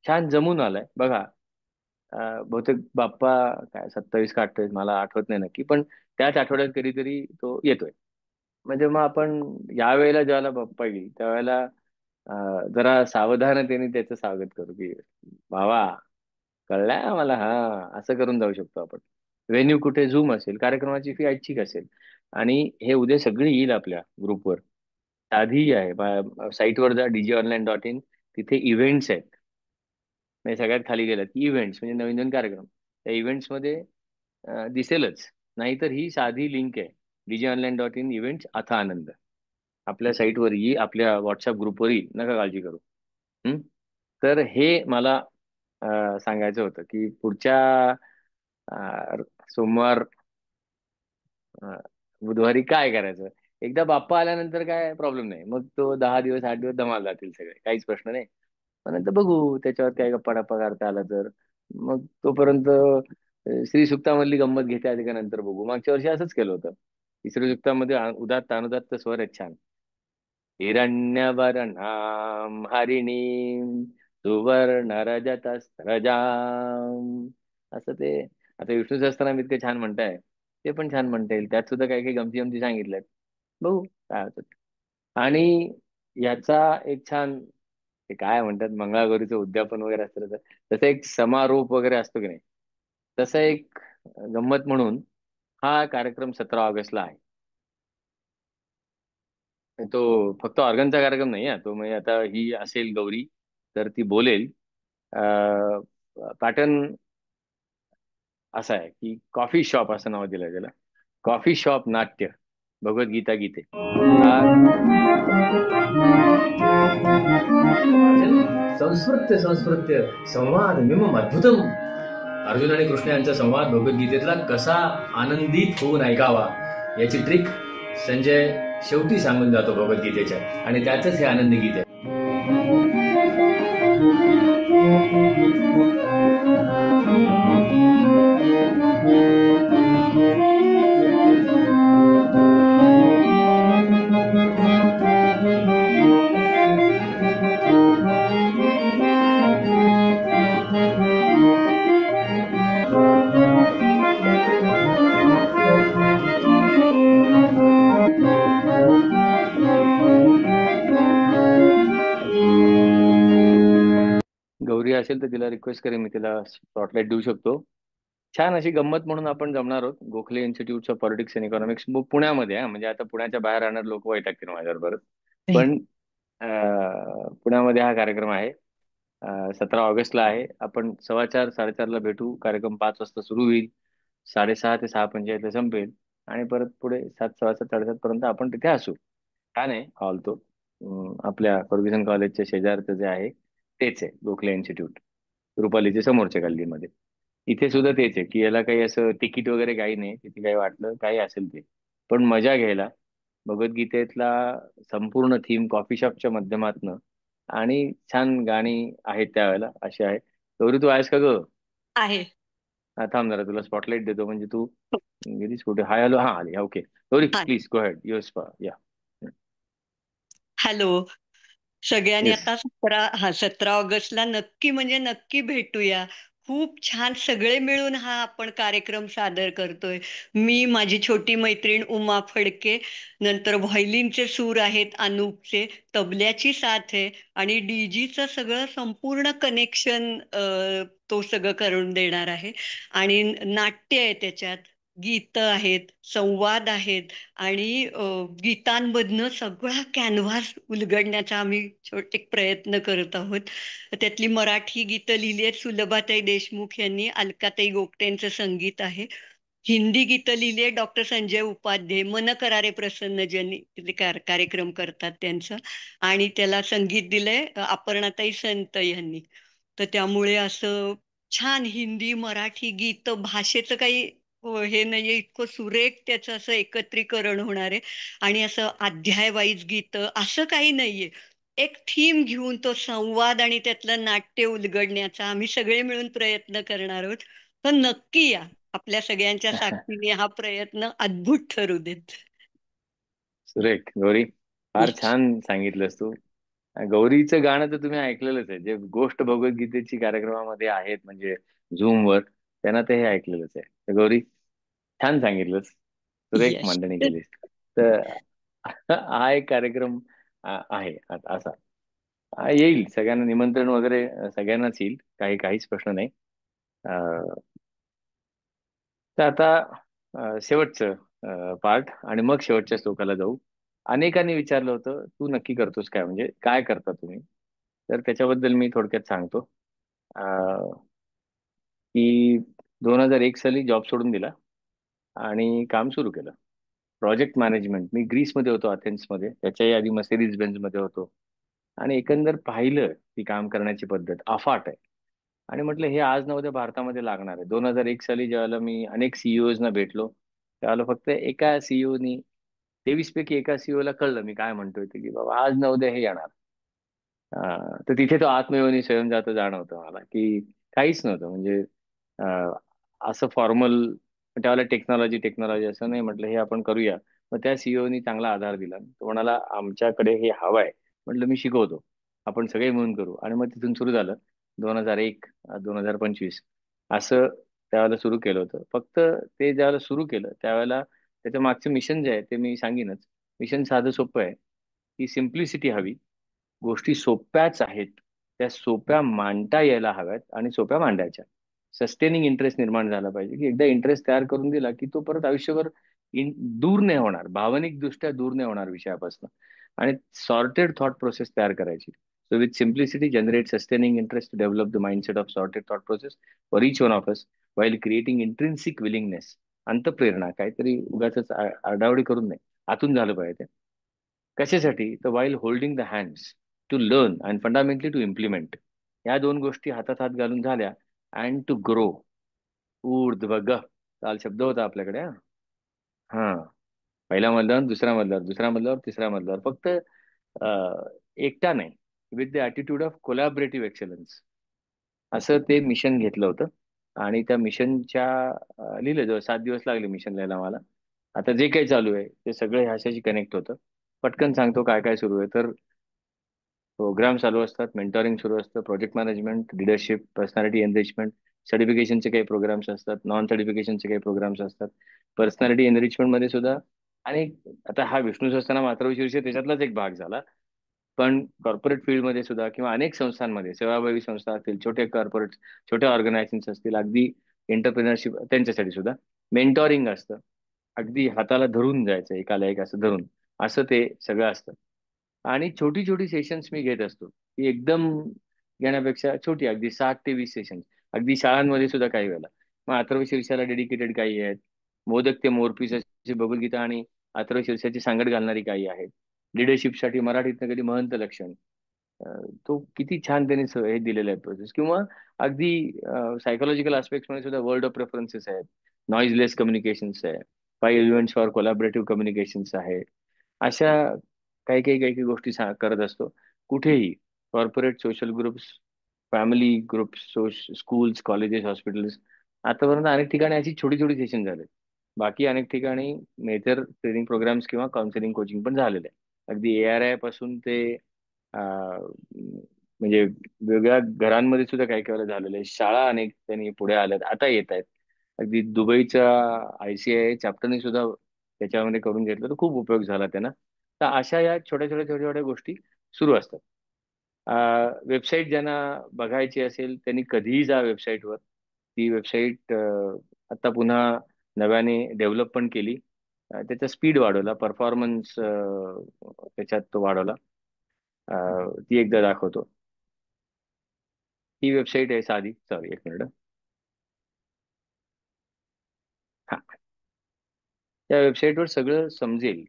छान जमून आलाय बघा. बहुतेक बाप्पा काय 27 का 28 मला आठवत नाही नक्की, पण त्याच आठवड्यात कधीतरी तो येतोय. म्हणजे मग आपण यावेळेला ज्यावेळेला बाप्पा येईल त्यावेळेला जरा सावधानतेने त्याचं स्वागत करू, की भावा कळलंय आम्हाला, हा असं करून जाऊ शकतो आपण. व्हेन्यू कुठे, झूम असेल, कार्यक्रमाची फी ऐच्छिक असेल. आणि हे उद्या सगळी येईल आपल्या ग्रुपवर. साधी आहे, साईटवर जा djonline.in, तिथे इव्हेंट्स आहेत. म्हणजे सगळ्यात खाली गेलं की इव्हेंट्स, म्हणजे नवीन नवीन कार्यक्रम. त्या इव्हेंट्स मध्ये दिसेलच. नाहीतर ही साधी लिंक आहे, djonline.in इव्हेंट्स अथा आनंद. आपल्या साईटवर येईल, आपल्या व्हॉट्सअप ग्रुपवर येईल, नका काळजी करू. हं? तर हे मला सांगायचं होतं की पुढच्या सोमवार अं, बुधवारी काय करायचं. एकदा बाप्पा आल्यानंतर काय प्रॉब्लेम नाही, मग तो 10 दिवस 8 दिवस धमाल जातील सगळे, काहीच प्रश्न नाही. मग नंतर बघू त्याच्यावर काय गप्पा टप्पा करता आला तर. मग तोपर्यंत श्री सुक्तामधली गंमत घेता येते का नंतर बघू. मागच्या वर्षी असंच केलं होतं. श्री सुक्तामध्ये उदात्त अनुदात्त स्वर आहेत छान. हिरण्यवर्णां हरिणीं सुवर्णरजतस्रजाम्, असं ते. आता विष्णू सहस्त्रनाम इतकं छान म्हणताय, ते पण छान म्हणता येईल. त्यात सुद्धा काही काही गमती गमती सांगितल्यात. बघू काय होतं. आणि याचा एक छान, ते काय म्हणतात, मंगळागौरीचं उद्यापन वगैरे असतं तसं, तसं एक समारोप वगैरे असतो की नाही, तसं एक गंमत म्हणून हा कार्यक्रम 17 ऑगस्टला आहे. तो फक्त ऑर्गनचा कार्यक्रम नाही आहे तो. म्हणजे आता ही असेल गौरी, तर ती बोलेल. पॅटर्न असा आहे की कॉफी शॉप असं नाव दिलंय त्याला. कॉफी शॉप नाट्य भगवद्गीता गीते. हा संस्कृत्य संस्कृत्य संवाद मिमम अद्भुतम. अर्जुन आणि कृष्ण यांचा संवाद भगवद्गीतेतला कसा आनंदित होऊन ऐकावा याची ट्रिक संजय शेवटी सांगून जातो भगवद्गीतेच्या. आणि त्यातच हे आनंद गीत आहे. असेल तर तिला रिक्वेस्ट करेन, मी तिला स्पॉटलाईट देऊ शकतो. छान अशी गंमत म्हणून आपण जमणार आहोत. Gokhale institute of politics and economics पुण्यामध्ये आहे. म्हणजे आता पुण्याच्या बाहेर राहणार लोक वैतागतील माझ्याबरोबर. पण पुण्यामध्ये हा कार्यक्रम आहे. 17 ऑगस्टला आहे. आपण 4:15 4:30ला भेटू. कार्यक्रम 5 वाजता सुरू होईल. 6:30 ते 6:45 संपेल. आणि परत पुढे 7, 7:15 7:30 पर्यंत आपण तिथे असू. छान आहे हॉल तो. आपल्या फर्ग्युसन कॉलेजच्या शेजारचं जे आहे तेच आहे गोखले इन्स्टिट्यूट, रुपालीच्या समोरच्या गल्लीमध्ये. इथे सुद्धा तेच आहे की याला काही असं तिकीट वगैरे काही नाही. तिथे काही वाटलं काही असेल ते, पण मजा घ्यायला भगवद्गीतेतला संपूर्ण थीम कॉफी शॉपच्या माध्यमातनं, आणि छान गाणी आहेत त्यावेळेला अशी आहे. गौरी तू आहेस का ग? आहे. हा, थांब जरा तुला स्पॉटलाईट देतो. म्हणजे तू गेलीस कुठे? हाय हॅलो, हा आली. ओके गौरी हा. प्लीज गो हेड युअर्स या. हॅलो. सगळ्यांनी येस. आता 17 ऑगस्टला नक्की म्हणजे नक्की भेटूया. खूप छान सगळे मिळून हा आपण कार्यक्रम सादर करतोय. मी, माझी छोटी मैत्रीण उमा फडके, नंतर व्हायलिनचे सूर आहेत अनूपचे, तबल्याची साथ आहे आणि डीजीचं सगळं संपूर्ण कनेक्शन तो सगळं करून देणार आहे. आणि नाट्य आहे त्याच्यात, गीतं आहेत, संवाद आहेत आणि गीतांमधनं सगळा कॅनव्हास उलगडण्याचा आम्ही छोटे प्रयत्न करत आहोत. त्यातली मराठी गीतं लिहिली आहेत सुलभाताई देशमुख यांनी, अलकाताई गोगटेंचं संगीत आहे. हिंदी गीतं लिहिली आहे डॉक्टर संजय उपाध्ये, मन करारे प्रसन्न ज्यांनी ते कार्यक्रम करतात त्यांचं, आणि त्याला संगीत दिलंय अपर्णाताई संत यांनी. तर त्यामुळे असं छान हिंदी मराठी गीत भाषेचं काही हे नाहीये, इतकं सुरेख त्याचं असं एकत्रीकरण होणार आहे. आणि असं अध्याय वाईज गीत असं काही नाहीये, एक थीम घेऊन तो संवाद आणि त्यातलं नाट्य उलगडण्याचा आम्ही सगळे मिळून प्रयत्न करणार आहोत. तर नक्की या, आपल्या सगळ्यांच्या साक्षीने हा प्रयत्न अद्भुत ठरू देत. सुरेख गौरी, फार छान सांगितलंस तू. गौरीचं गाणं तर तुम्ही ऐकलेलंच आहे. जे गोष्ट भगवद्गीतेची कार्यक्रमामध्ये आहेत म्हणजे झूमवर, त्यांना ते हे ऐकलेलंच आहे. तर गौरी, छान सांगितलंस. सुरेख यश. मांडणी केलीस. तर हा एक कार्यक्रम आहे असा. येईल सगळ्यांना निमंत्रण वगैरे, सगळ्यांनाच येईल. काहीच प्रश्न नाही. तर आता शेवटचं पार्ट, आणि मग शेवटच्या श्लोकाला जाऊ. अनेकांनी विचारलं होतं तू नक्की करतोस काय, म्हणजे काय करता तुम्ही? तर त्याच्याबद्दल मी थोडक्यात सांगतो. अं, की 2001 साली जॉब सोडून दिला आणि काम सुरू केलं. Project management. मी ग्रीसमध्ये होतो, अथेन्समध्ये. त्याच्याही आधी मर्सिडीज बेंझमध्ये होतो. आणि एकंदर पाहिलं ती काम करण्याची पद्धत अफाट आहे. आणि म्हटलं हे आज ना उद्या भारतामध्ये लागणार आहे. 2001 साली ज्यावेळेला मी अनेक सीईओजना भेटलो, त्यावेळेला फक्त एका सीईओनी, 23 पैकी एका सीईओला कळलं मी काय म्हणतोय ते, की बाबा आज न उद्या हे येणार. तर तिथे तो आत्मयोनी स्वयंजात जाणवतं मला, की काहीच नव्हतं. म्हणजे अं, असं फॉर्मल, त्यावेळेला टेक्नॉलॉजी टेक्नॉलॉजी असं नाही. म्हटलं हे आपण करूया. मग त्या सीईओनी चांगला आधार दिला. तो म्हणाला आमच्याकडे हे हवं आहे. म्हटलं मी शिकवतो, आपण सगळे मिळून करू. आणि मग तिथून सुरू झालं. 2001 2025 असं त्यावेळेला सुरू केलं होतं. फक्त ते ज्यावेळेला सुरू केलं त्यावेळेला त्याच्या मागचं मिशन जे आहे ते मी सांगेनच. मिशन साधं सोपं आहे, की सिम्प्लिसिटी हवी. गोष्टी सोप्याच आहेत, त्या सोप्या मांडता यायला हव्यात आणि सोप्या मांडायच्या. सस्टेनिंग इंटरेस्ट निर्माण झाला पाहिजे, की एकदा इंटरेस्ट तयार करून दिला की तो परत आयुष्यभर दूर नाही होणार, भावनिक दृष्ट्या दूर नाही होणार विषयापासून. आणि सॉर्टेड थॉट प्रोसेस तयार करायची. So with simplicity generate sustaining interest, develop the mindset of sorted thought process for each one of us, while creating intrinsic willingness. अंतप्रेरणा, काहीतरी उगाच आरडाओरडी करून नाही, आतून झालं पाहिजे ते. कशासाठी? तर while holding the hands to learn and fundamentally to implement. या दोन गोष्टी हातात हात घालून झाल्या, अँड टू ग्रो. ऊर्ध्वग काल शब्द होता आपल्याकडे. हा, हा. पहिल्या मजल्यावर, दुसऱ्या मजल्यावर, तिसऱ्या मजल्यावर, फक्त एकटा नाही, with the attitude of collaborative excellence. असं ते मिशन घेतलं होतं. आणि त्या मिशनच्या लिहिलं, जवळ 7 दिवस लागले मिशन लिहायला मला. आता जे काही चालू आहे ते सगळं ह्याच्याशी कनेक्ट होतं. पटकन सांगतो काय काय सुरू आहे. तर प्रोग्राम चालू असतात, मेंटॉरिंग सुरू असतं, project management, leadership, personality enrichment, सर्टिफिकेशनचे काही प्रोग्राम्स असतात, नॉन सर्टिफिकेशनचे काही प्रोग्राम्स असतात, पर्सनॅलिटी एनरिचमेंट मध्ये सुद्धा. आणि आता हा विष्णू सहस्त्रनाम अथर्व शीर्ष त्याच्यातलाच एक भाग झाला. पण कॉर्पोरेट फील्डमध्ये सुद्धा किंवा अनेक संस्थांमध्ये, सेवाभावी संस्था असतील, छोटे कॉर्पोरेट, छोट्या ऑर्गनायझेशन्स असतील, अगदी एंटरप्रिनरशिप त्यांच्यासाठी सुद्धा मेंटॉरिंग असतं. अगदी हाताला धरून जायचं, एकाला एक असं धरून, असं ते सगळं असतं. आणि छोटी छोटी सेशन्स मी घेत असतो, की एकदम घेण्यापेक्षा छोटी, अगदी 7 ते 20 सेशन्स, अगदी शाळांमध्ये सुद्धा काही वेळेला. मग अथर्व शीर्षाला डेडिकेटेड काही आहेत, मोदक ते मोरपीस अशी भगवद्गीता आणि अथर्व शीर्षाची सांगड घालणारी काही आहेत, लिडरशिपसाठी मराठीतनं कधी महंत लक्षण, तो किती छान त्यांनी हे दिलेलं आहे प्रोसेस. किंवा अगदी सायकोलॉजिकल मध्ये सुद्धा वर्ल्ड ऑफ प्रेफरन्सेस आहेत, नॉइजलेस कम्युनिकेशन्स आहे, 5 इव्हेंट्स फॉर कोलॅबरेटिव्ह कम्युनिकेशन्स आहे. अशा काही काही गोष्टी करत असतो कुठेही. Corporate social groups, family groups, schools, colleges, hospitals, आतापर्यंत अनेक ठिकाणी अशी छोटी छोटी सेशन झाले. बाकी अनेक ठिकाणी मेजर ट्रेनिंग प्रोग्राम्स किंवा काउन्सिलिंग कोचिंग पण झालेले आहे. अगदी ARI पासून ते म्हणजे वेगळ्या घरांमध्ये सुद्धा काही काही वेळेला झालेलं आहे. शाळा अनेक त्यांनी पुढे आल्यात, आता येत आहेत. अगदी दुबईच्या ICIA चॅप्टरने सुद्धा त्याच्यामध्ये करून घेतलं, तर खूप उपयोग झाला त्यांना. तर अशा या छोट्या छोट्या छोट्या छोट्या गोष्टी सुरू असतात. वेबसाईट ज्यांना बघायची असेल त्यांनी कधीही जा वेबसाईटवर. ती वेबसाईट आता पुन्हा नव्याने डेव्हलप पण केली. त्याचा स्पीड वाढवला, परफॉर्मन्स त्याच्यात तो वाढवला. ती एकदा दाखवतो. ही वेबसाईट आहे साधी, सॉरी, एक मिनिट. हा, त्या वेबसाईटवर सगळं समजेल.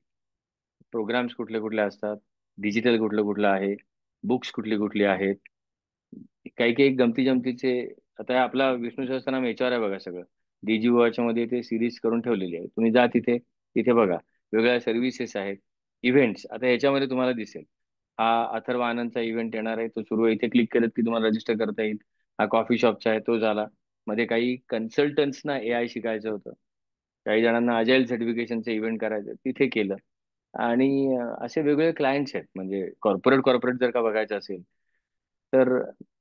प्रोग्राम्स कुठले कुठले असतात, डिजिटल कुठलं कुठलं आहे, बुक्स कुठली कुठली आहेत, काही काही गमती जमतीचे. आता हे आपला विष्णू सहस्त्रनाम याच्यावर आहे बघा सगळं. DGOच्या मध्ये ते सिरीज करून ठेवलेली आहे, तुम्ही जा तिथे, तिथे बघा. वेगळ्या सर्व्हिसेस आहेत, इव्हेंट्स. आता ह्याच्यामध्ये तुम्हाला दिसेल, हा अथर्व आनंदचा इव्हेंट येणार आहे, तो सुरू आहे. इथे क्लिक केलं की तुम्हाला रजिस्टर करता येईल. हा कॉफी शॉपचा आहे, तो झाला. मध्ये काही कन्सल्टंट्सना AI शिकायचं होतं, काही जणांना अजाईल सर्टिफिकेशनचं इव्हेंट करायचं, तिथे केलं. आणि असे वेगवेगळे क्लायंट्स आहेत. म्हणजे कॉर्पोरेट कॉर्पोरेट जर का बघायचं असेल तर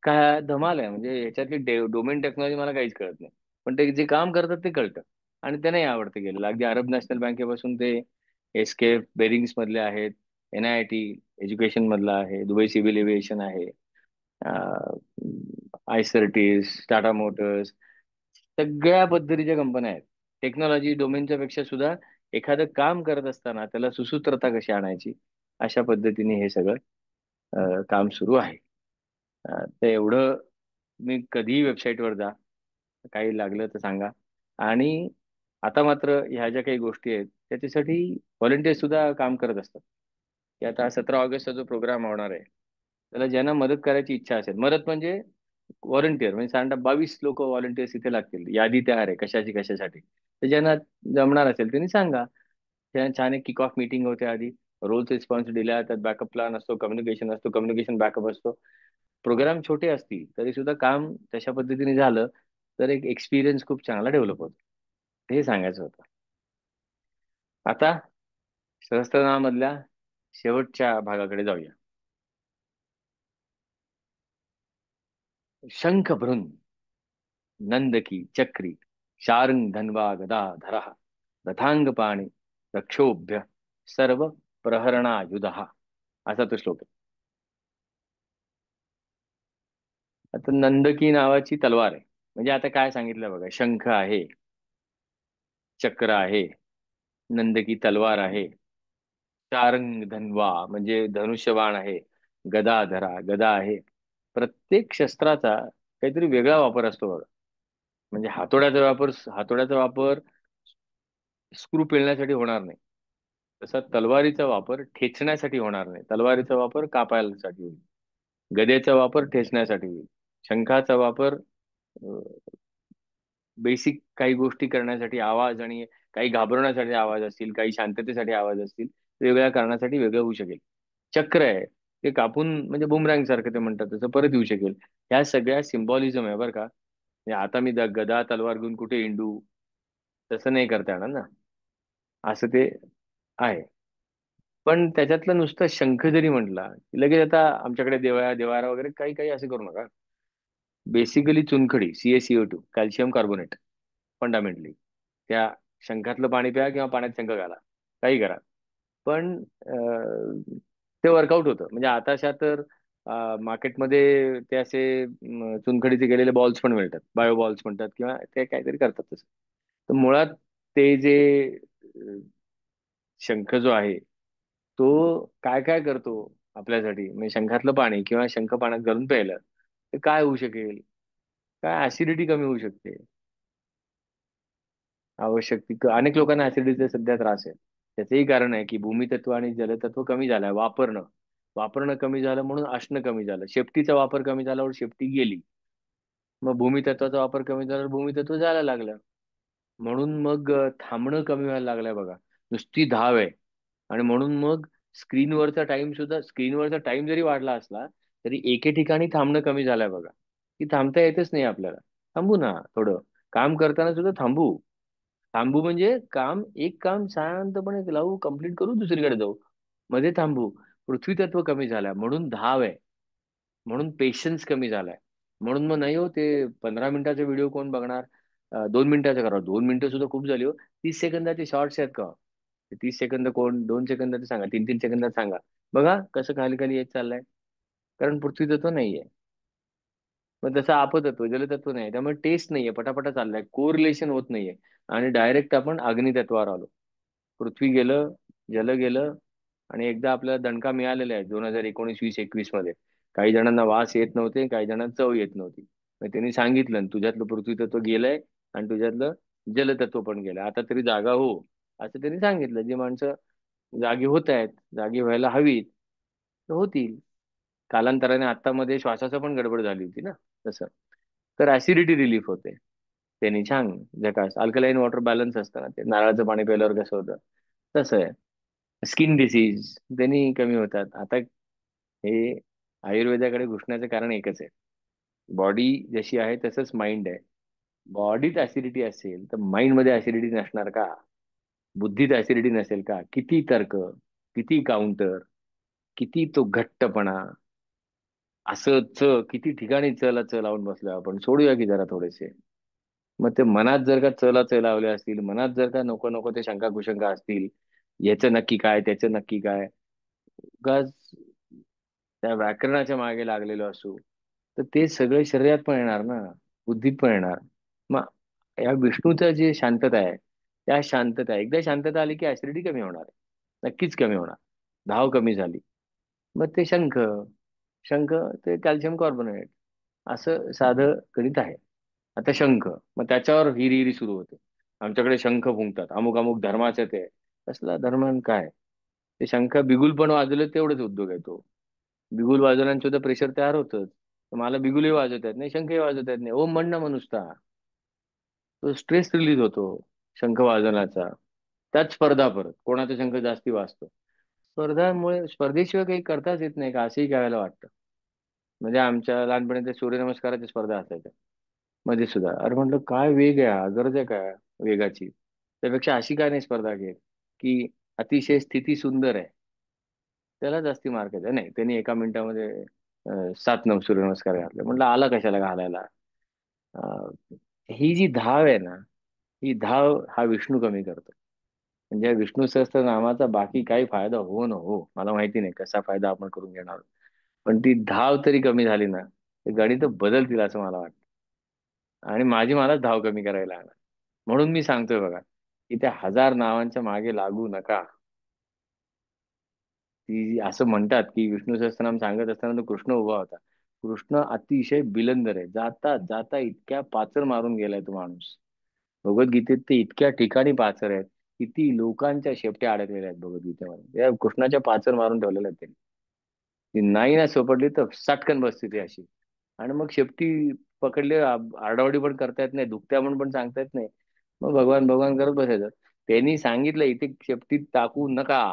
काय धमाल आहे. म्हणजे याच्यातली डोमेन टेक्नॉलॉजी मला काहीच कळत नाही, पण ते जे काम करतात ते कळतं. आणि त्यांनाही आवडतं गेलेलं. अगदी अरब नॅशनल बँकेपासून ते एसकेएफ बेरिंग्स मधले आहेत, NIT एज्युकेशन मधला आहे, दुबई सिव्हिल एव्हिएशन आहे, आयसर्टीस, टाटा मोटर्स, सगळ्या पद्धतीच्या कंपन्या आहेत. टेक्नॉलॉजी डोमेनच्या पेक्षा सुद्धा एखादं काम करत असताना त्याला सुसूत्रता कशी आणायची, अशा पद्धतीने हे सगळं काम सुरू आहे. तर एवढं. मी कधीही वेबसाईटवर जा, काही लागलं तर सांगा. आणि आता मात्र ह्या ज्या काही गोष्टी आहेत त्याच्यासाठी व्हॉलेंटियर सुद्धा काम करत असतात. की आता 17 ऑगस्टचा जो प्रोग्राम होणार आहे, त्याला ज्यांना मदत करायची इच्छा असेल, मदत म्हणजे व्हॉलेंटियर म्हणजे साधारणतः 22 लोक व्हॉलेंटियर्स इथे लागतील. यादी तयार आहे कशाची कशासाठी. तर ज्यांना जमणार असेल त्यांनी सांगा. त्या छान एक किक ऑफ मीटिंग होते आधी, रोल्स रिस्पॉन्स दिल्या जातात, बॅकअप प्लॅन असतो, कम्युनिकेशन असतो, कम्युनिकेशन बॅकअप असतो. प्रोग्राम छोटे असतील तरी सुद्धा काम तशा पद्धतीने झालं तर एक एक्सपिरियन्स खूप चांगला डेव्हलप होतो. हे सांगायचं होतं. आता सहस्त्रनामामधल्या शेवटच्या भागाकडे जाऊया. शंख भृंग, नंदकी चक्री, शार्ंग धन्वा गदा धरा, रथांग पाणी, रक्षोभ्य, सर्व प्रहरणायुधा, असा तो श्लोक आहे. आता नंदकी नावाची तलवार आहे. म्हणजे आता काय सांगितलं बघा, शंख आहे, चक्र आहे, नंदकी तलवार आहे, शार्ंग धन्वा म्हणजे धनुष्यबाण आहे, गदा धरा, गदा आहे. प्रत्येक शस्त्राचा काहीतरी वेगळा वापर असतो बघा. म्हणजे हातोड्याचा वापर स्क्रू पेलण्यासाठी होणार नाही. तसा तलवारीचा वापर ठेचण्यासाठी होणार नाही. तलवारीचा वापर कापायसाठी होईल, गदेचा वापर ठेचण्यासाठी होईल, शंखाचा वापर बेसिक काही गोष्टी करण्यासाठी, आवाज, आणि काही घाबरवण्यासाठी आवाज असतील, काही शांततेसाठी आवाज असतील, वेगवेगळ्या कारणासाठी वेगळं होऊ शकेल. चक्र आहे, ते कापून म्हणजे बुमरँग सारखं ते म्हणतात तसं परत येऊ शकेल. ह्या सगळ्या सिम्बॉलिझम आहे बरं का. म्हणजे आता मी गदा तलवार घेऊन कुठे इंडू, तसं नाही करता येणार ना. असं ते आहे. पण त्याच्यातलं नुसतं शंख जरी म्हटला की लगेच आता आमच्याकडे देवारा वगैरे काही काही असं करू नका. बेसिकली चुनखडी, CaCO2, कॅल्शियम कार्बोनेट, फंडामेंटली त्या शंखातलं पाणी प्या किंवा पाण्यात शंख घाला, काही करा. पण ते वर्कआउट होतं. म्हणजे आताशा तर मार्केटमध्ये ते असे चुनखडीचे गेलेले बॉल्स पण मिळतात, बायो बॉल्स म्हणतात, किंवा ते काहीतरी करतात तसं. तर मुळात ते जे अ, शंख जो आहे तो काय काय करतो आपल्यासाठी, म्हणजे शंखातलं पाणी किंवा शंख पाण्यात घालून प्यायलं तर काय होऊ शकेल, काय ऍसिडिटी कमी होऊ शकते. आवश्यक ती अनेक लोकांना ऍसिडिटीचा सध्या त्रास आहे. त्याचंही कारण आहे की भूमितत्व आणि जलतत्व कमी झालंय, वापरणं वापरणं कमी झालं म्हणून असणं कमी झालं. शेपटीचा वापर कमी झाल्यावर शेपटी गेली, मग भूमितत्वाचा वापर कमी झाल्यावर भूमितत्व जायला लागलं. म्हणून मग थांबणं कमी व्हायला लागलंय बघा. नुसती धाव आहे. आणि म्हणून मग स्क्रीनवरचा टाइम जरी वाढला असला तरी एके ठिकाणी थांबणं कमी झालंय बघा. की थांबता येतच नाही आपल्याला. थांबू ना थोडं. काम करताना सुद्धा थांबू. थांबू म्हणजे एक काम शांतपणे लावू, कंप्लीट करू, दुसरीकडे जाऊ. मध्ये थांबू. पृथ्वी तत्व कमी झालं म्हणून धाव आहे. म्हणून पेशन्स कमी झालाय. म्हणून मग नाही हो ते 15 मिनिटाचा व्हिडिओ कोण बघणार. 2 मिनिटाचा करा. 2 मिनिटं सुद्धा खूप झाली हो. 30 सेकंदाचे शॉर्ट्स आहेत का? 30 सेकंद कोण, 2 सेकंदाचे सांगा, 3 3 सेकंदात सांगा. बघा कसं खाली खाली येत चाललंय. कारण पृथ्वी तत्व नाहीये. मग तसं आपतत्व जलतत्व नाही, त्यामुळे टेस्ट नाहीये, पटापटा चाललाय, कोरिलेशन होत नाहीये. आणि डायरेक्ट आपण अग्नितत्वावर आलो. पृथ्वी गेलं, जल गेलं. आणि एकदा आपल्याला दणका मिळालेला आहे 2019 20 21 मध्ये. काही जणांना वास येत नव्हते, काही जणांना चव येत नव्हती. मग त्यांनी सांगितलं तुझ्यातलं पृथ्वी तत्व गेलंय आणि तुझ्यातलं जलतत्व पण गेलंय, आता तरी जागा हो. असं त्यांनी सांगितलं. जी माणसं जागी होत आहेत, जागी व्हायला हवीत, तर होतील. कालांतराने आता मध्ये श्वासाचं पण गडबड झाली होती ना तसं. तर ऍसिडिटी रिलीफ होते त्यांनी, छान. झकास अल्कलाईन वॉटर बॅलन्स असतं ना, ते नारळाचं पाणी प्यायल्यावर कसं होतं तसं आहे. स्किन डिसीज त्यांनी कमी होतात. आता हे आयुर्वेदाकडे घुसण्याचं कारण एकच आहे. बॉडी जशी आहे तसंच माइंड आहे. बॉडीत ऍसिडिटी असेल तर माइंड मध्ये ऍसिडिटी नसणार का? बुद्धीत ऍसिडिटी नसेल का? किती तर्क, किती काउंटर, किती तो घट्टपणा. असं किती ठिकाणी चला च लावून बसलोय आपण. सोडूया की जरा थोडेसे. मग ते मनात जर का चला च लावले असतील, मनात जर का नको नको ते शंका कुशंका असतील, याचं नक्की काय, त्याचं नक्की काय, उगाच त्या व्याकरणाच्या मागे लागलेलो असू, तर ते सगळे शरीरात पण येणार ना, बुद्धीत पण येणार. मग या विष्णूचं जे शांतता आहे, त्या शांतता, एकदा शांतता आली की ऍसिडिटी कमी होणार आहे. नक्कीच कमी होणार. धाव कमी झाली. मग ते शंख, शंख ते कॅल्शियम कार्बोनेट, असं साधं गणित आहे. आता शंख, मग त्याच्यावर हिरी हिरी सुरू होते. आमच्याकडे शंख फुंकतात, अमुक अमुक धर्माचं ते. कसला धर्म आणि काय? ते शंख बिगुल पण वाजवलं तेवढंच उद्योग आहे तो. बिगुल वाजवल्यानं सुद्धा प्रेशर तयार होतच. तर मला बिगुलही वाजवता येत नाही, शंखही वाजवता येत नाही. ओम म्हण ना मग नुसता. तो स्ट्रेस रिलीज होतो शंख वाजवण्याचा. त्यात स्पर्धा, परत कोणाचा शंख जास्ती वाजतो. स्पर्धामुळे, स्पर्धेशिवाय काही करताच येत नाही का, असंही करायला वाटतं. म्हणजे आमच्या लहानपणी ते सूर्यनमस्काराची स्पर्धा असायच्या मध्ये सुद्धा. अरे म्हटलं काय वेग आहे हा, गरज आहे काय वेगाची? त्यापेक्षा अशी काय नाही स्पर्धा घेत की अतिशय स्थिती सुंदर आहे, त्याला जास्ती मार्क आहे. नाही, त्यांनी एका मिनिटामध्ये 7 9 सूर्यनमस्कार घातले. म्हटलं आला कशाला घालायला. अं, ही जी धाव आहे ना, ही धाव हा विष्णू कमी करतो. म्हणजे या विष्णू सहस्त्रनामाचा बाकी काही फायदा हो न हो, मला माहिती नाही कसा फायदा आपण करून घेणार आहोत. पण ती धाव तरी कमी झाली ना, ते गणित बदलतील असं मला वाटतं. आणि मलाच धाव कमी करायला लागणार. म्हणून मी सांगतोय बघा, की त्या 1000 नावांच्या मागे लागू नका. ती असं म्हणतात की विष्णू सहस्त्रनाम सांगत असताना तो कृष्ण उभा होता. कृष्ण अतिशय बिलंदर आहे. जाता जाता इतक्या पाचर मारून गेलाय तो माणूस. भगवद्गीतेत ते इतक्या ठिकाणी पाचर आहेत. किती लोकांच्या शेपट्या अडकलेल्या आहेत भगवद्गीतेमध्ये. या कृष्णाच्या पाचर मारून ठेवलेल्या आहेत त्यांनी. ती नाही ना सापडली तर सटकन बसते ती अशी. आणि मग शेपटी पकडले, आरडाओरडी पण करता येत नाही, दुखत्या म्हणून पण सांगता येत नाही. मग भगवान भगवान करत बसायचं. त्यांनी सांगितलं इथे शेपटीत टाकू नका,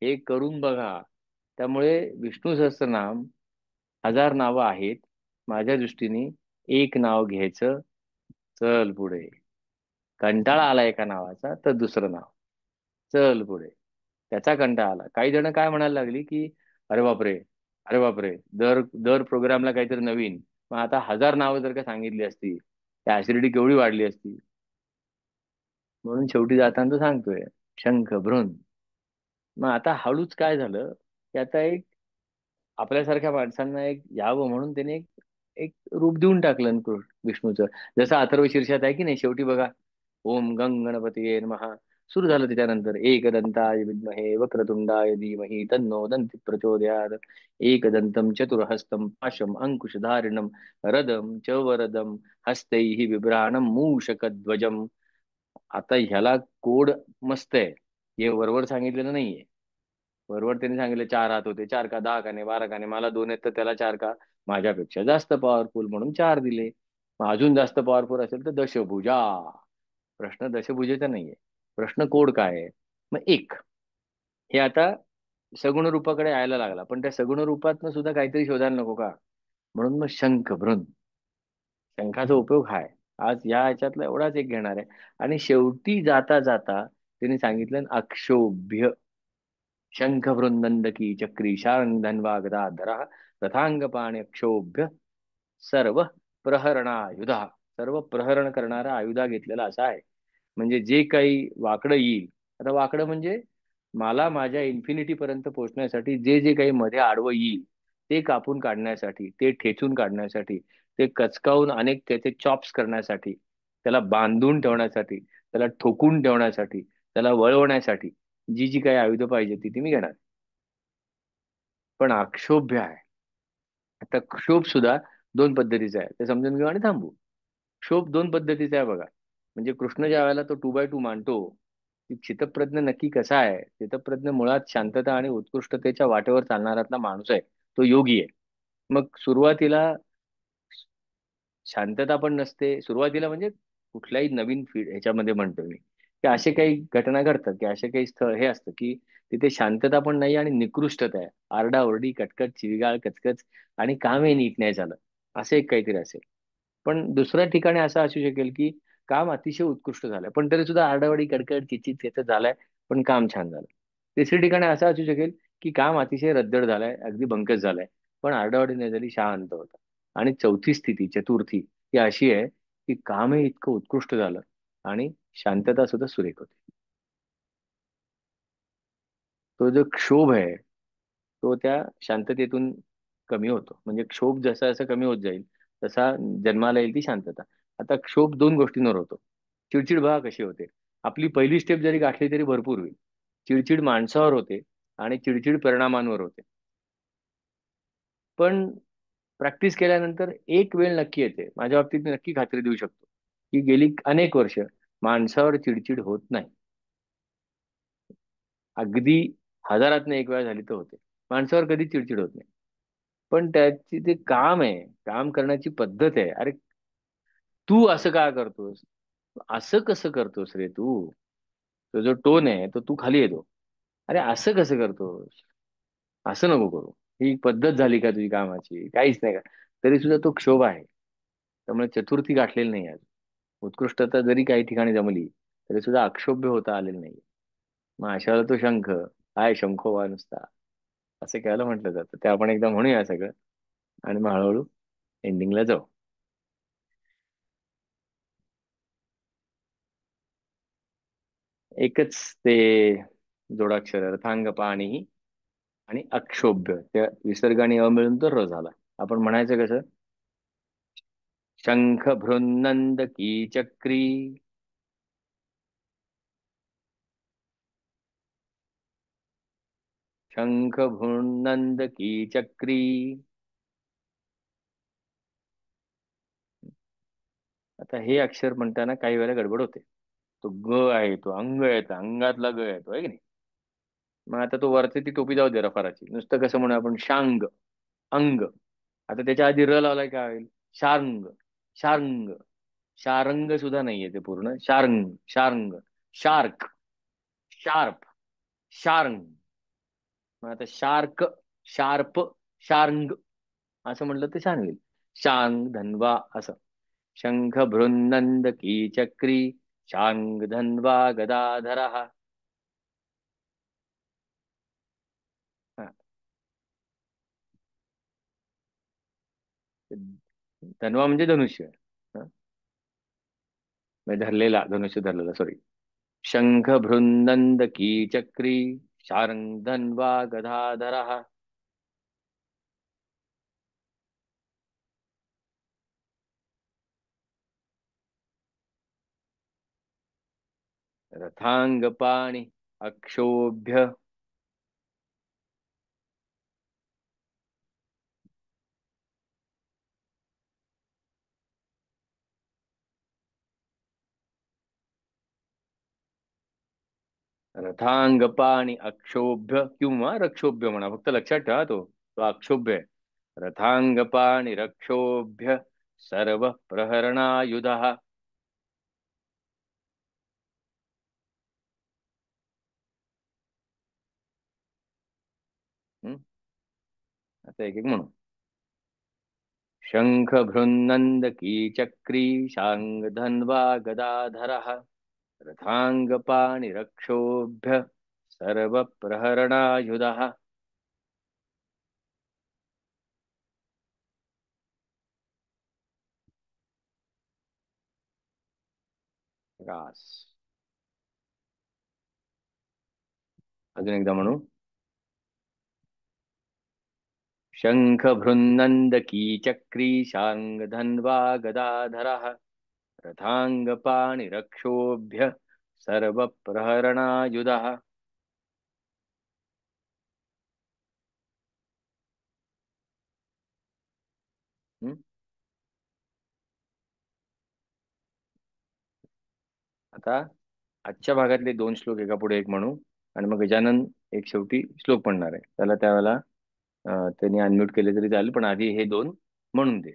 हे करून बघा. त्यामुळे विष्णू सहस्त्रनाम 1000 नावं आहेत. माझ्या दृष्टीने एक नाव घ्यायचं, चल पुढे. कंटाळा आला एका नावाचा तर दुसरं नाव, चल पुढे. त्याचा कंटाळा आला. काही जण काय म्हणायला लागली की अरे बापरे, अरे बापरे, दर दर प्रोग्रामला काहीतरी नवीन. मग आता 1000 नावं जर का सांगितली असती, त्या ऍसिडिटी केवढी वाढली असती. म्हणून शेवटी जाताना तो सांगतोय शंख भ्रून. मग आता हळूच काय झालं की आता एक आपल्यासारख्या माणसांना एक यावं म्हणून त्याने एक एक रूप देऊन टाकलं विष्णूचं. जसं अथर्व शीर्षात आहे की नाही, शेवटी बघा, ओम गंग गणपती नमः सुरू झालं. त्याच्यानंतर एकदंताय विद्महे वक्रतुंडाय धीमहि तन्नो दंती प्रचोदयात, एकदंतं चतुर्हस्तं पाशम अंकुशधारिणं रदं च वरदं हस्तैः बिभ्राणं मूषकध्वजम्. आता ह्याला कोड मस्त आहे. हे वरवर सांगितलेलं नाहीये. वरवर त्यांनी सांगितलं 4 हात होते, 4 का 10 काने 12 काने, मला 2 आहेत तर त्याला 4 का, माझ्यापेक्षा जास्त पॉवरफुल म्हणून 4 दिले. मग अजून जास्त पॉवरफुल असेल तर दशभुजा. प्रश्न दशभुजेचा नाहीये. प्रश्न कोड काय आहे? मग एक, हे आता सगुण रूपाकडे यायला लागला, पण त्या सगुण रूपातनं सुद्धा काहीतरी शोधायला नको का? म्हणून मग शंख भृंग, शंखाचा उपयोग हा आहे. आज या ह्याच्यातला एवढाच एक घेणार आहे. आणि शेवटी जाता जाता त्यांनी सांगितलं अक्षोभ्य, शंख वृंदंदकी चक्री शार्ंग धन्वा गदाधरा रथांग पाणे क्षोभ्य सर्व प्रहरणायुधा. सर्व प्रहरण करणारा आयुधा घेतलेला असा आहे. म्हणजे जे काही वाकडं येईल, आता वाकडं म्हणजे मला माझ्या इन्फिनिटी पर्यंत पोहोचण्यासाठी जे जे काही मध्ये आडवं येईल ते कापून काढण्यासाठी, ते ठेचून काढण्यासाठी, ते कचकावून अनेक त्याचे चॉप्स करण्यासाठी, त्याला बांधून ठेवण्यासाठी, त्याला ठोकून ठेवण्यासाठी, त्याला वळवण्यासाठी जी जी काही आयुधं पाहिजे ती ती मी घेणार. पण अक्षोभ्य आहे. आता क्षोभ सुद्धा 2 पद्धतीचा आहे, ते समजून घेऊ आणि थांबू. क्षोभ 2 पद्धतीचा आहे बघा. म्हणजे कृष्ण ज्या वेळेला तो 2x2 मांडतो, की चितप्रज्ञ नक्की कसा आहे? चितप्रज्ञ मुळात शांतता आणि उत्कृष्टतेच्या वाटेवर चालणाऱ्यातला माणूस आहे. तो योगी आहे. मग सुरुवातीला शांतता पण नसते सुरुवातीला, म्हणजे कुठल्याही नवीन फील्ड ह्याच्यामध्ये म्हणतो मी, की असे काही घटना घडतात, की असे काही स्थळ हे असतं की तिथे शांतता पण नाही आणि निकृष्टता आहे. आरडाओरडी, कटकट, चिविगाळ, कचकच आणि कामही नीट नाही झालं, असं एक काहीतरी असेल. पण दुसऱ्या ठिकाणी असं असू शकेल की काम अतिशय उत्कृष्ट झालंय, पण तरी सुद्धा आरडाओरडी, कडकड, चिचित याचं झालंय, पण काम छान झालं. तिसऱ्या ठिकाणी असं असू शकेल की काम अतिशय रद्दड झालंय, अगदी बंकस झालंय, पण आरडाओरडी नाही झाली, शांत होता. आणि चौथी स्थिती, चतुर्थी, ही अशी आहे की कामही इतकं उत्कृष्ट झालं आणि शांतता सुद्धा सुरेख होती. तो जो क्षोभ आहे तो त्या शांततेतून कमी होतो. म्हणजे क्षोभ जसा जसा कमी होत जाईल तसा जन्माला येईल ती शांतता. आता क्षोभ 2 गोष्टींवर होतो. चिडचिड बघा कशी होते. आपली पहिली स्टेप जरी गाठली तरी भरपूर होईल. चिडचिड माणसावर होते आणि चिडचिड परिणामांवर होते. पण प्रॅक्टिस केल्यानंतर एक वेळ नक्की येते, माझ्या बाबतीत मी नक्की खात्री देऊ शकतो, की गेली अनेक वर्ष माणसावर चिडचिड होत नाही. अगदी हजारातनं एक वेळा झाली तर होते. माणसावर कधी चिडचिड होत नाही. पण त्याची ते काम आहे, काम करण्याची पद्धत आहे. अरे, तू असं का करतोस? असं कसं करतोस रे तू? तो जो टोन आहे तो तू खाली येतो. अरे असं कसं करतोस? असं नको करू. ही पद्धत झाली का तुझी कामाची? काहीच नाही का? तरी सुद्धा तो क्षोभ आहे. त्यामुळे चतुर्थी गाठलेली नाही आज. उत्कृष्टता जरी काही ठिकाणी जमली तरी सुद्धा अक्षोभ्य होता आलेलं नाही. मग अशा वेळेला तो शंख, काय शंखोबा नुसता, असं कायला म्हटलं जातं. ते आपण एकदा म्हणूया सगळं आणि मग हळूहळू एंडिंगला जाऊ. एकच ते जोडाक्षर अर्थांग पाणी आणि अक्षोभ्य, त्या विसर्ग आणि अ मिळून तो र झाला. आपण म्हणायचं कसं? शंख भृन्नंद की चक्री, शंख भृन्नंद की चक्री. आता हे अक्षर म्हणताना काही वेळेला गडबड होते. तो ग आहे, तो अंग येतो, अंगातला ग येतो आहे की नाही. मग आता तो वरती ती टोपी जाऊ दे रफाराची, नुसतं कसं म्हणू आपण? शांग, अंग. आता त्याच्या आधी र लावलाय काय होईल? शार्ंग, शार्ंग. शारंग सुद्धा नाहीये ते पूर्ण. शार्ंग, शार्ंग, शार्क, शार्प, शार्ंग. मग आता शार्क, शार्प, शार्ंग असं म्हटलं तर छान होईल. शांग धन्वा असं. शंख भृन्नंद की चक्री, शांग धन्वा गदाधरा. हा. धन्वा म्हणजे धनुष्य. हा. म्हणजे धरलेला, धनुष्य धरलेला, सॉरी. शंख भृन्नंद की चक्री, शार्ंग धन्वा गदाधरा. रथांगपाणि अक्षोभ्य रथांगपाणि अक्षोभ्य किंवा रक्षोभ्य म्हणा, फक्त लक्षात ठेवा तो अक्षोभ्य आहे. रथांगपाणि रक्षोभ्य सर्व प्रहरणायुधः. हम्म, आता एक एक म्हणू. शंख भृन्नंद कीचक्री शांग धन्वा गदाधरः. रथांगपाणि रक्षोभ्य सर्व प्रहरणायुधः. रास. अजून एकदा म्हणू. शंख भृन्नंद कीचक्री शांग धन्वा गदाधरः. रथांगपाणि रक्षोभ्य सर्व प्रहरणायुधः. हम्म? आता आजच्या भागातले दोन श्लोक एका पुढे एक म्हणू, आणि मग गजानन एक शेवटी श्लोक म्हणणार आहे. त्यावेळेला त्यांनी अनम्यूट केले तरी चालेल, पण आधी हे दोन म्हणून दे.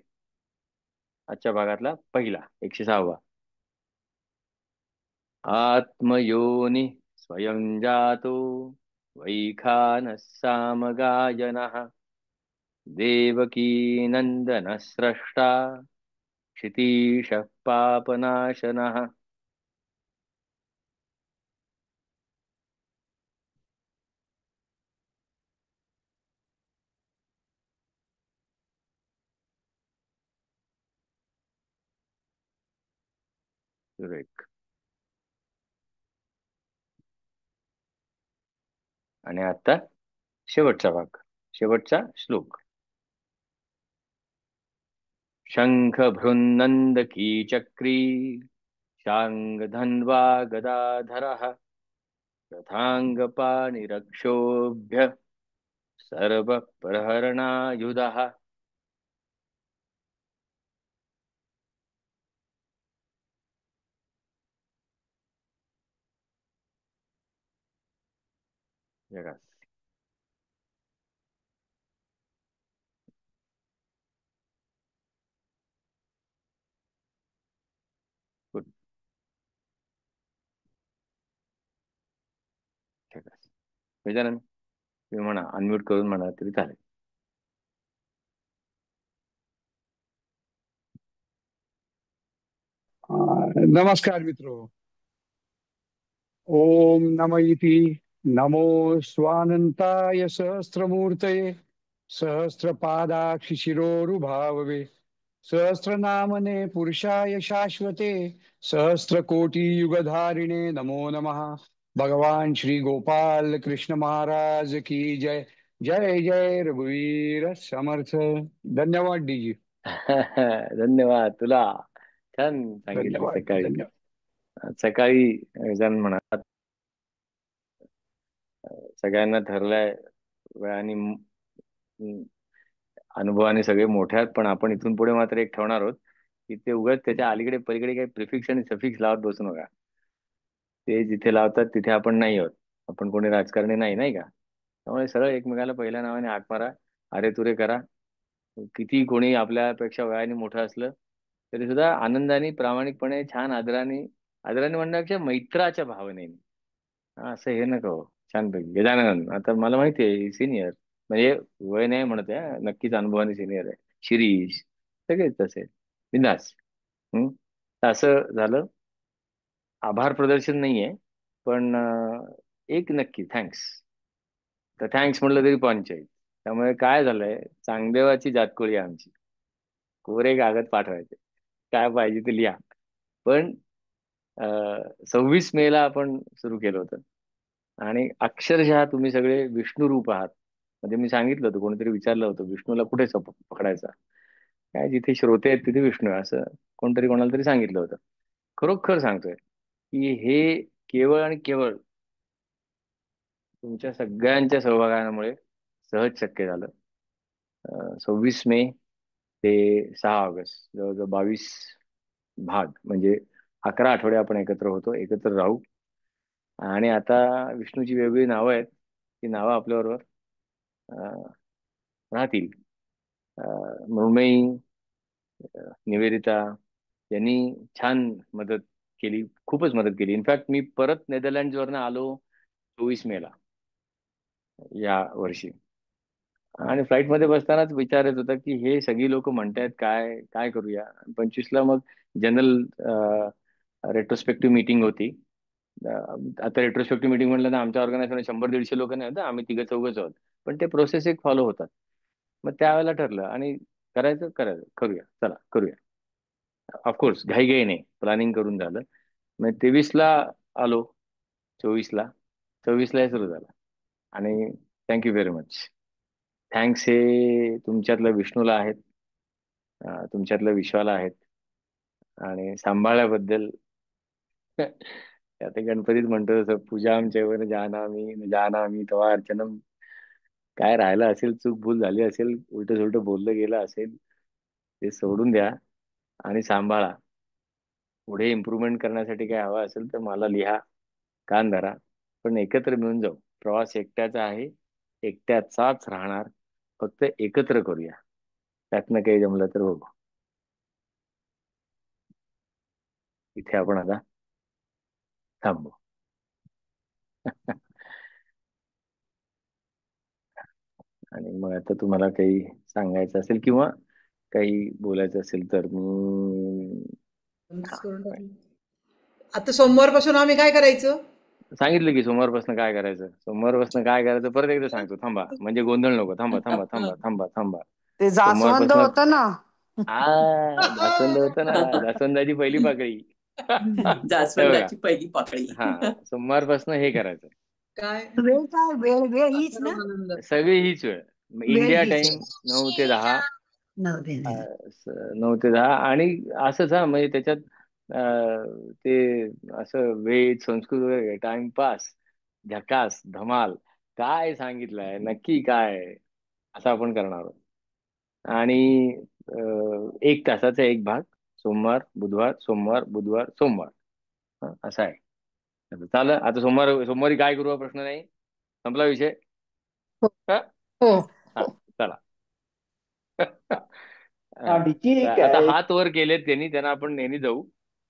आजच्या भागातला पहिला 106वा. आत्मयोनि स्वयं जातो वैखानः सामगायनः. देवकी नंदन स्रष्टा क्षितीशः पापनाशनः. सुरेख. आणि आता शेवटचा भाग, शेवटचा श्लोक. शंख भृन्नंद कीचक्री शांग धन्वा गदाधरः. रथांगपाणि रक्षोभ्य सर्व प्रहरणायुधः. जगास. गुड. जगास. गजानन, तुम्ही म्हणा, अनम्यूट करून म्हणा तरी चालेल. नमस्कार मित्रो. ओम नम इति नमो स्वानंताय सहस्रमूर्तये सहस्रपादाक्षि शिरोरुभाववे सहस्रनामने पुरुषाय शाश्वते सहस्रकोटि युगधारिणे नमो नमः. भगवान श्री गोपाल कृष्ण महाराज की जय. जय जय रघुवीर समर्थ. धन्यवाद डीजी. धन्यवाद तुला. छान सांगितलं धन्यवाद सकाळी. धन्यवाद. सकाळी गजानन म्हणा, सगळ्यांना ठरलाय वेळाने अनुभवाने सगळे मोठे आहेत, पण आपण इथून पुढे मात्र एक ठेवणार आहोत की ते उगाच त्याच्या अलीकडे पलीकडे काही प्रिफिक्स आणि सफिक्स लावत बसू नका. ते जिथे लावतात तिथे आपण नाही आहोत. आपण कोणी राजकारणी नाही, नाही का? त्यामुळे सरळ एकमेकाला पहिल्या नावाने हाक मारा, अरे तुरे करा. किती कोणी आपल्यापेक्षा वयाने मोठं असलं तरी सुद्धा आनंदाने, प्रामाणिकपणे, छान आदराने, आदराने म्हणण्यापेक्षा मैत्राच्या भावनेने, हा, असं हे नका हो. छानपैकी गजानन, आता मला माहिती आहे सिनियर, म्हणजे वय नाही म्हणत आहे, नक्कीच अनुभवाने सिनियर आहे. शिरीष, सगळेच तसे बिंदास. हम्म. तर असं झालं. आभार प्रदर्शन नाहीये, पण एक नक्की थँक्स. तर थँक्स म्हटलं तरी पंचायत. त्यामुळे काय झालंय, चांगदेवाची जातकुळी आहे आमची. कोरे कागद पाठवायचे, काय पाहिजे ते लिहा. पण 26 मेला आपण सुरू केलं होतं, आणि अक्षरशः तुम्ही सगळे विष्णू रूप आहात. म्हणजे मी सांगितलं होतं, कोणीतरी विचारलं होतं विष्णूला कुठे पकडायचा. काय, जिथे श्रोते आहेत तिथे विष्णू आहे, असं कोणतरी कोणाला तरी सांगितलं होतं. खरोखर सांगतोय की हे केवळ आणि केवळ तुमच्या सगळ्यांच्या सहभागामुळे सहज शक्य झालं. 26 मे ते 6 ऑगस्ट, जवळजवळ 22 भाग, म्हणजे 11 आठवडे आपण एकत्र होतो, एकत्र राहू. आणि आता विष्णूची वेगवेगळी नावं आहेत, ती नावं आपल्याबरोबर अं, राहतील. मृण्मयी, निवेदिता यांनी छान मदत केली, खूपच मदत केली. इनफॅक्ट मी परत नेदरलँड्सवरनं आलो 24 मेला या वर्षी. आणि फ्लाईटमध्ये बसतानाच विचार येत होता की हे सगळी लोक म्हणतायत काय काय करूया. 25ला मग जनरल रेट्रोस्पेक्टिव्ह मीटिंग होती. आता रेट्रोस्पेक्टिव्ह मीटिंग म्हटलं ना, आमच्या ऑर्गनायझेशन 100-150 लोक नाही होतं, आम्ही तिघं चौघच आहोत. पण ते प्रोसेस एक फॉलो होतात. मग त्यावेळेला ठरलं आणि करायचं करायचं करूया, चला करूया. ऑफकोर्स घाई घाई नाही, प्लॅनिंग करून झालं. मग 23ला आलो, 24ला, 26ला हे सुरू झालं. आणि थँक्यू व्हेरी मच. थँक्स हे तुमच्यातल्या विष्णूला आहेत, तुमच्यातल्या विश्वाला आहेत. आणि सांभाळल्याबद्दल आता गणपतीत म्हणतो तसं, पूजा आमच्यावर जानामी जानामी तवा अर्चनम. काय राहिलं असेल, चूक भूल झाली असेल, उलट सुलट बोललं गेलं असेल, ते सोडून द्या आणि सांभाळा. पुढे इम्प्रूव्हमेंट करण्यासाठी काय हवं असेल तर मला लिहा, कान धरा, पण एकत्र मिळून जाऊ. प्रवास एकट्याचा आहे, एकट्याचाच राहणार, फक्त एकत्र करूया. त्यातनं काही जमलं तर बघू. इथे आपण आता थांबू. आणि मग आता तुम्हाला काही सांगायचं असेल किंवा काही बोलायचं असेल तर मी बंदच हा, करून टाकली. आता सोमवारपासून आम्ही काय करायचं? सांगितलं की सोमवारपासून काय करायचं. सोमवारपासून काय करायचं परत एकदा सांगतो, थांबा, म्हणजे गोंधळ नको. थांबा थांबा थांबा थांबा थांबा. ते जास्वंद सोमवारपासून होतं ना. जास्वंद होतं ना, जास्वंदाची पहिली पाकळी. हे बघा, जास्वंदाची पहिली पाकळी. हा, सोमवारपासून हे करायचं. काय? वेळ काय, वेळ वेळ हीच ना. परमानंद. सगळी हीच वेळ. वेळ इंडिया हीच टाइम 9 ते 10. नव्हते. 9 ते 10. आणि असंच, हा, म्हणजे त्याच्यात ते असं वेद संस्कृत वगैरे, टाइमपास, झकास, धमाल, काय सांगितलंय नक्की काय, असं आपण करणार आहोत. आणि 1 तासाचा एक भाग, सोमवार बुधवार सोमवार बुधवार सोमवार, असं आहे. आता चालेल, आता सोमवारी काय करू हा प्रश्न नाही, संपला विषय. हो हा हो हा, हो. चला. ठीक आता आहे. हात वर केलेत त्यांना आपण नेहमी जाऊ,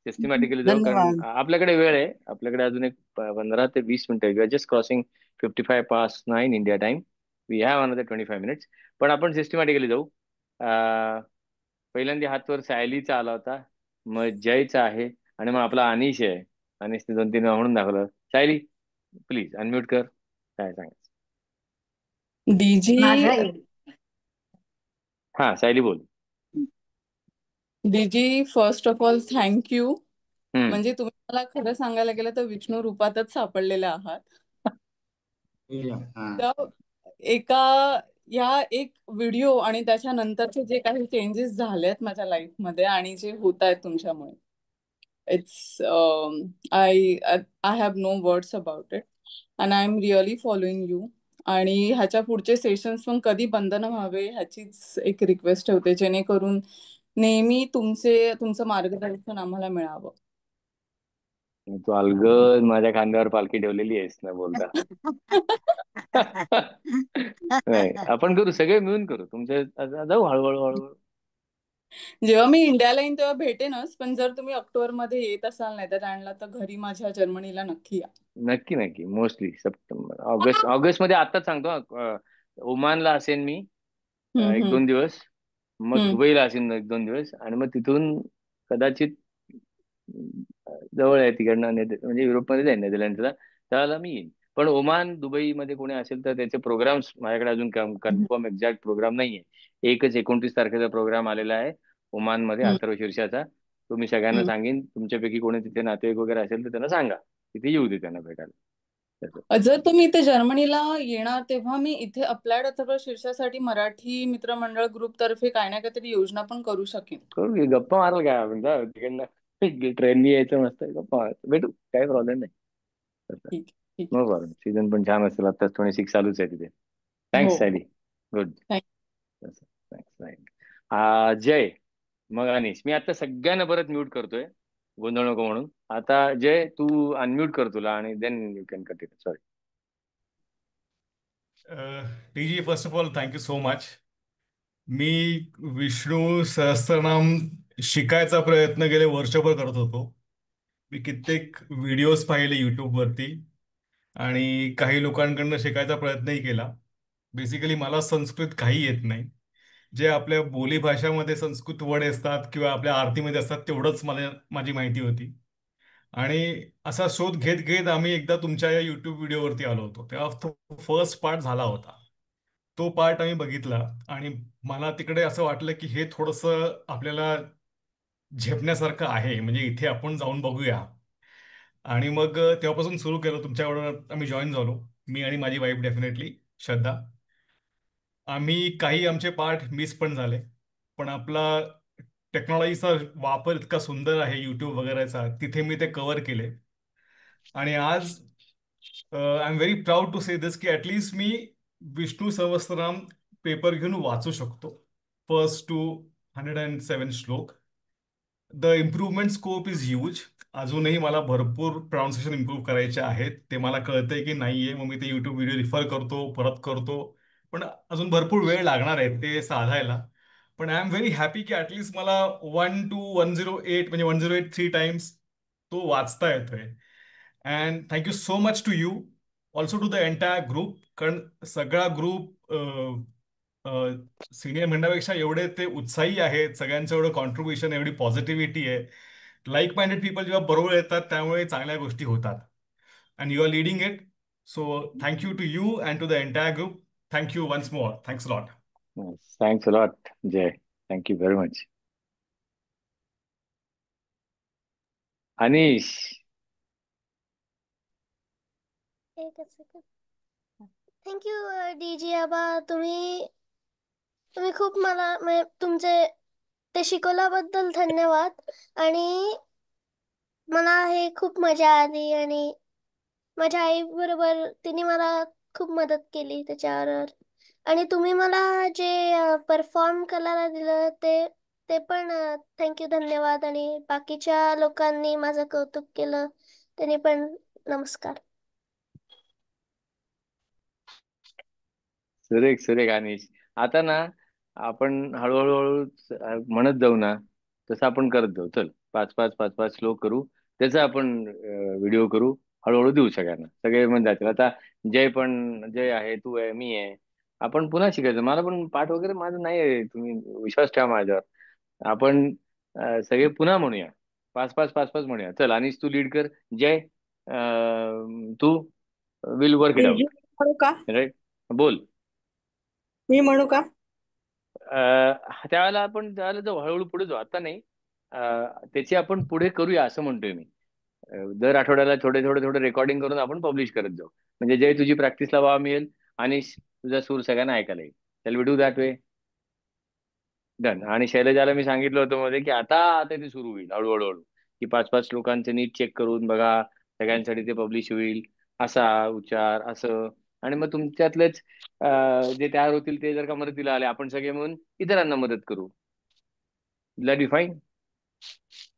सिस्टमॅटिकली जाऊ, कारण धन्यवाद. आपल्याकडे वेळ आहे. आपल्याकडे अजून एक 15 ते 20 मिनिटं. Just crossing 55 past 9 India time. We have another 25 minutes. पण आपण सिस्टमॅटिकली जाऊ. पहिल्यांदा हात वर सायलीचा आला होता, मग जयचा आहे, आणि मग आपला अनिश आहे. अनिशने 2-3 वेळा म्हणून दाखवलं. सायली, प्लीज अनम्यूट कर, काय सांगायचं. माझा डीजी एक. हा, सायली बोल. DG first of all thank you. Hmm. म्हणजे तुम्ही मला खरं सांगायला गेलं तर विष्णू रूपातच सापडलेले आहात. तर एका ह्या एक व्हिडिओ आणि त्याच्यानंतरचे जे काही चेंजेस झालेत माझ्या लाईफमध्ये आणि जे होत आहेत तुमच्यामुळे, it's I I have no words about it and I am really following you. आणि ह्याच्या पुढचे सेशन्स पण कधी बंद न व्हावे ह्याचीच एक रिक्वेस्ट ठेवते, जेणेकरून नेहमी तुमचं मार्गदर्शन आम्हाला मिळावं. तू अलगद माझ्या खांद्यावर पालखी ठेवलेली आहेस ना बोलता. नाही, आपण करू, सगळे मिळून करू. तुमच्या आता जाऊ हळूहळू हळूहळू. जेव्हा मी इंडियाला येईन तेव्हा भेटेनच, पण जर तुम्ही ऑक्टोबरमध्ये येत असाल नेदरलँडला तर घरी माझ्या जर्मनीला नक्की या. नक्की नक्की, मोस्टली सप्टेंबर ऑगस्ट मध्ये. आत्ताच सांगतो ओमानला असेन मी हम्म, एक हम्म, दोन दिवस, मग हम्म. दुबईला असेन 1-2 दिवस, आणि मग तिथून कदाचित जवळ आहे तिकडनं, म्हणजे युरोपमध्ये जाईन नेदरलँडला, त्याला मी येईन. पण ओमान दुबईमध्ये कोणी असेल तर त्याचे प्रोग्राम्स माझ्याकडे अजून कन्फर्म एक्झॅक्ट प्रोग्राम नाहीये. एकच 29 तारखेचा प्रोग्राम आलेला आहे ओमानमध्ये, हम्म, अथर्व शीर्षाचा. तो मी सगळ्यांना हम्म. सांगेन. तुमच्यापैकी कोणी तिथे नातेवाईक वगैरे असेल तर त्यांना सांगा, तिथे येऊ दे त्यांना भेटायला. तसं जर तुम्ही इथे जर्मनीला येणार तेव्हा मी इथे अप्लायड अथर्व शीर्षासाठी मराठी मित्रमंडळ ग्रुप तर्फे काय ना काहीतरी योजना पण करू शकेन. करू की, गप्पा मारायला काय आपण, जा तिकडनं ट्रेननी यायचं, मस्त गप्पा मारायचं, भेटू, काही प्रॉब्लेम नाही. ठीक ठीक नो आहे. प्रॉब्लेम. सीझन पण छान असेल, आता 26 चालूच आहे तिथे. हो थँक्स हो. Sayali. Good. Thank thanks. Right. Jay, मग अनिश. मी आता सगळ्यांना परत म्यूट करतोय, गोंधळ नको म्हणून. आता जय, तू अनम्यूट कर तुला, आणि then you can continue. Sorry. TG, first of all thank you so much. मी विष्णू सहस्त्रनाम शिकायचा प्रयत्न गेले वर्षभर करत होतो. मी कित्येक व्हिडिओज पाहिले यूट्यूबवरती आणि काही लोकांकडनं शिकायचा प्रयत्नही केला. बेसिकली मला संस्कृत काही येत नाही. जे आपल्या बोलीभाषामध्ये संस्कृत वर्ड असतात किंवा आपल्या आरतीमध्ये असतात तेवढंच मला माझी माहिती होती. आणि असा शोध घेत घेत आम्ही एकदा तुमच्या या युट्यूब व्हिडिओवरती आलो होतो. तेव्हा तो फर्स्ट पार्ट झाला होता. तो पार्ट आम्ही बघितला आणि मला तिकडे असं वाटलं की हे थोडंसं आपल्याला झेपण्यासारखं आहे, म्हणजे इथे आपण जाऊन बघूया. आणि मग तेव्हापासून सुरू केलं. तुमच्याबरोबर आम्ही जॉईन झालो, मी आणि माझी वाईफ डेफिनेटली श्रद्धा. आम्ही काही आमचे पार्ट मिस पण झाले, पण आपला टेक्नॉलॉजीचा वापर इतका सुंदर आहे यूट्यूब वगैरेचा, तिथे मी ते कव्हर केले. आणि आज I am very proud to say this की ॲटलिस्ट मी विष्णू सहस्त्रनाम पेपर घेऊन वाचू शकतो. फर्स्ट टू 107 श्लोक. The improvement scope is huge. अजूनही मला भरपूर प्रोनाऊन्सिएशन इम्प्रूव्ह करायचे आहेत. ते मला कळतंय की नाहीये, मग मी ते युट्यूब व्हिडिओ रिफर करतो, परत करतो. पण अजून भरपूर वेळ लागणार आहे ते साधायला. पण आय एम व्हेरी हॅपी की ॲटलिस्ट मला 1 to 108 म्हणजे 108 3 टाइम्स तो वाचता येतोय. And thank you so much to you, also to the entire group. कारण सगळा ग्रुप सिनियर म्हणण्यापेक्षा एवढे ते उत्साही आहेत, सगळ्यांचं एवढं कॉन्ट्रीब्युशन, एवढी पॉझिटिव्हिटी आहे. लाईक माइंडेड पीपल जेव्हा बरोबर येतात त्यामुळे चांगल्या गोष्टी होतात. And you are leading it. So thank you to you and to the entire group. Thank you once more. Thanks lot. Thanks a lot Jay. Thank you very much. Anish. एकच सेकंड. थँक्यू डीजी आबा. तुम्ही तुम्ही खूप मला म्हणजे तुमचे ते शिकवल्याबद्दल धन्यवाद. आणि मला हे खूप मजा आली आणि माझ्या आई बरोबर तिने मला खूप मदत केली त्याच्यावर. आणि तुम्ही मला जे परफॉर्म करायला दिलं ते ते पण थँक्यू, धन्यवाद. आणि बाकीच्या लोकांनी माझं कौतुक केलं त्यांनी पण नमस्कार. सुरेख सुरेख अनिश. आता ना आपण हळूहळू म्हणत जाऊ ना, तसं आपण करत जाऊ. चल, 5 श्लोक करू, त्याचा आपण व्हिडिओ करू, हळूहळू देऊ सगळ्यांना. सगळे म्हणत जातील. आता जय आहे, तू आहे, मी आहे. आपण पुन्हा शिकायचं. मला पण पाठ वगैरे माझं नाही आहे, तुम्ही विश्वास ठेवा माझ्यावर. आपण सगळे पुन्हा म्हणूया. 5 म्हणूया. चल अनिश, तू लीड कर. जय, तू will work it DG out. म्हणू का? राईट. बोल. मी म्हणू का? त्यावेळेला जाऊ, हळूहळू पुढे जाऊ, आता नाही. त्याची आपण पुढे करूया असं म्हणतोय मी. दर आठवड्याला थोडे थोडे थोडे रेकॉर्डिंग करून आपण पब्लिश करत जाऊ. म्हणजे जय, तुझी प्रॅक्टिसला वाव मिळेल आणि तुझा सूर सगळ्यांना ऐकायला येईल. Shall we do that way? Done. आणि शैलजाला मी सांगितलं होतं मध्ये की आता आता ते सुरू होईल हळूहळू हळू, की 5 लोकांचे नीट चेक करून बघा, सगळ्यांसाठी ते पब्लिश होईल. असा उच्चार असं. आणि मग तुमच्यातलेच जे तयार होतील ते जर का मदतीला आले, आपण सगळे मिळून इतरांना मदत करू. That be fine.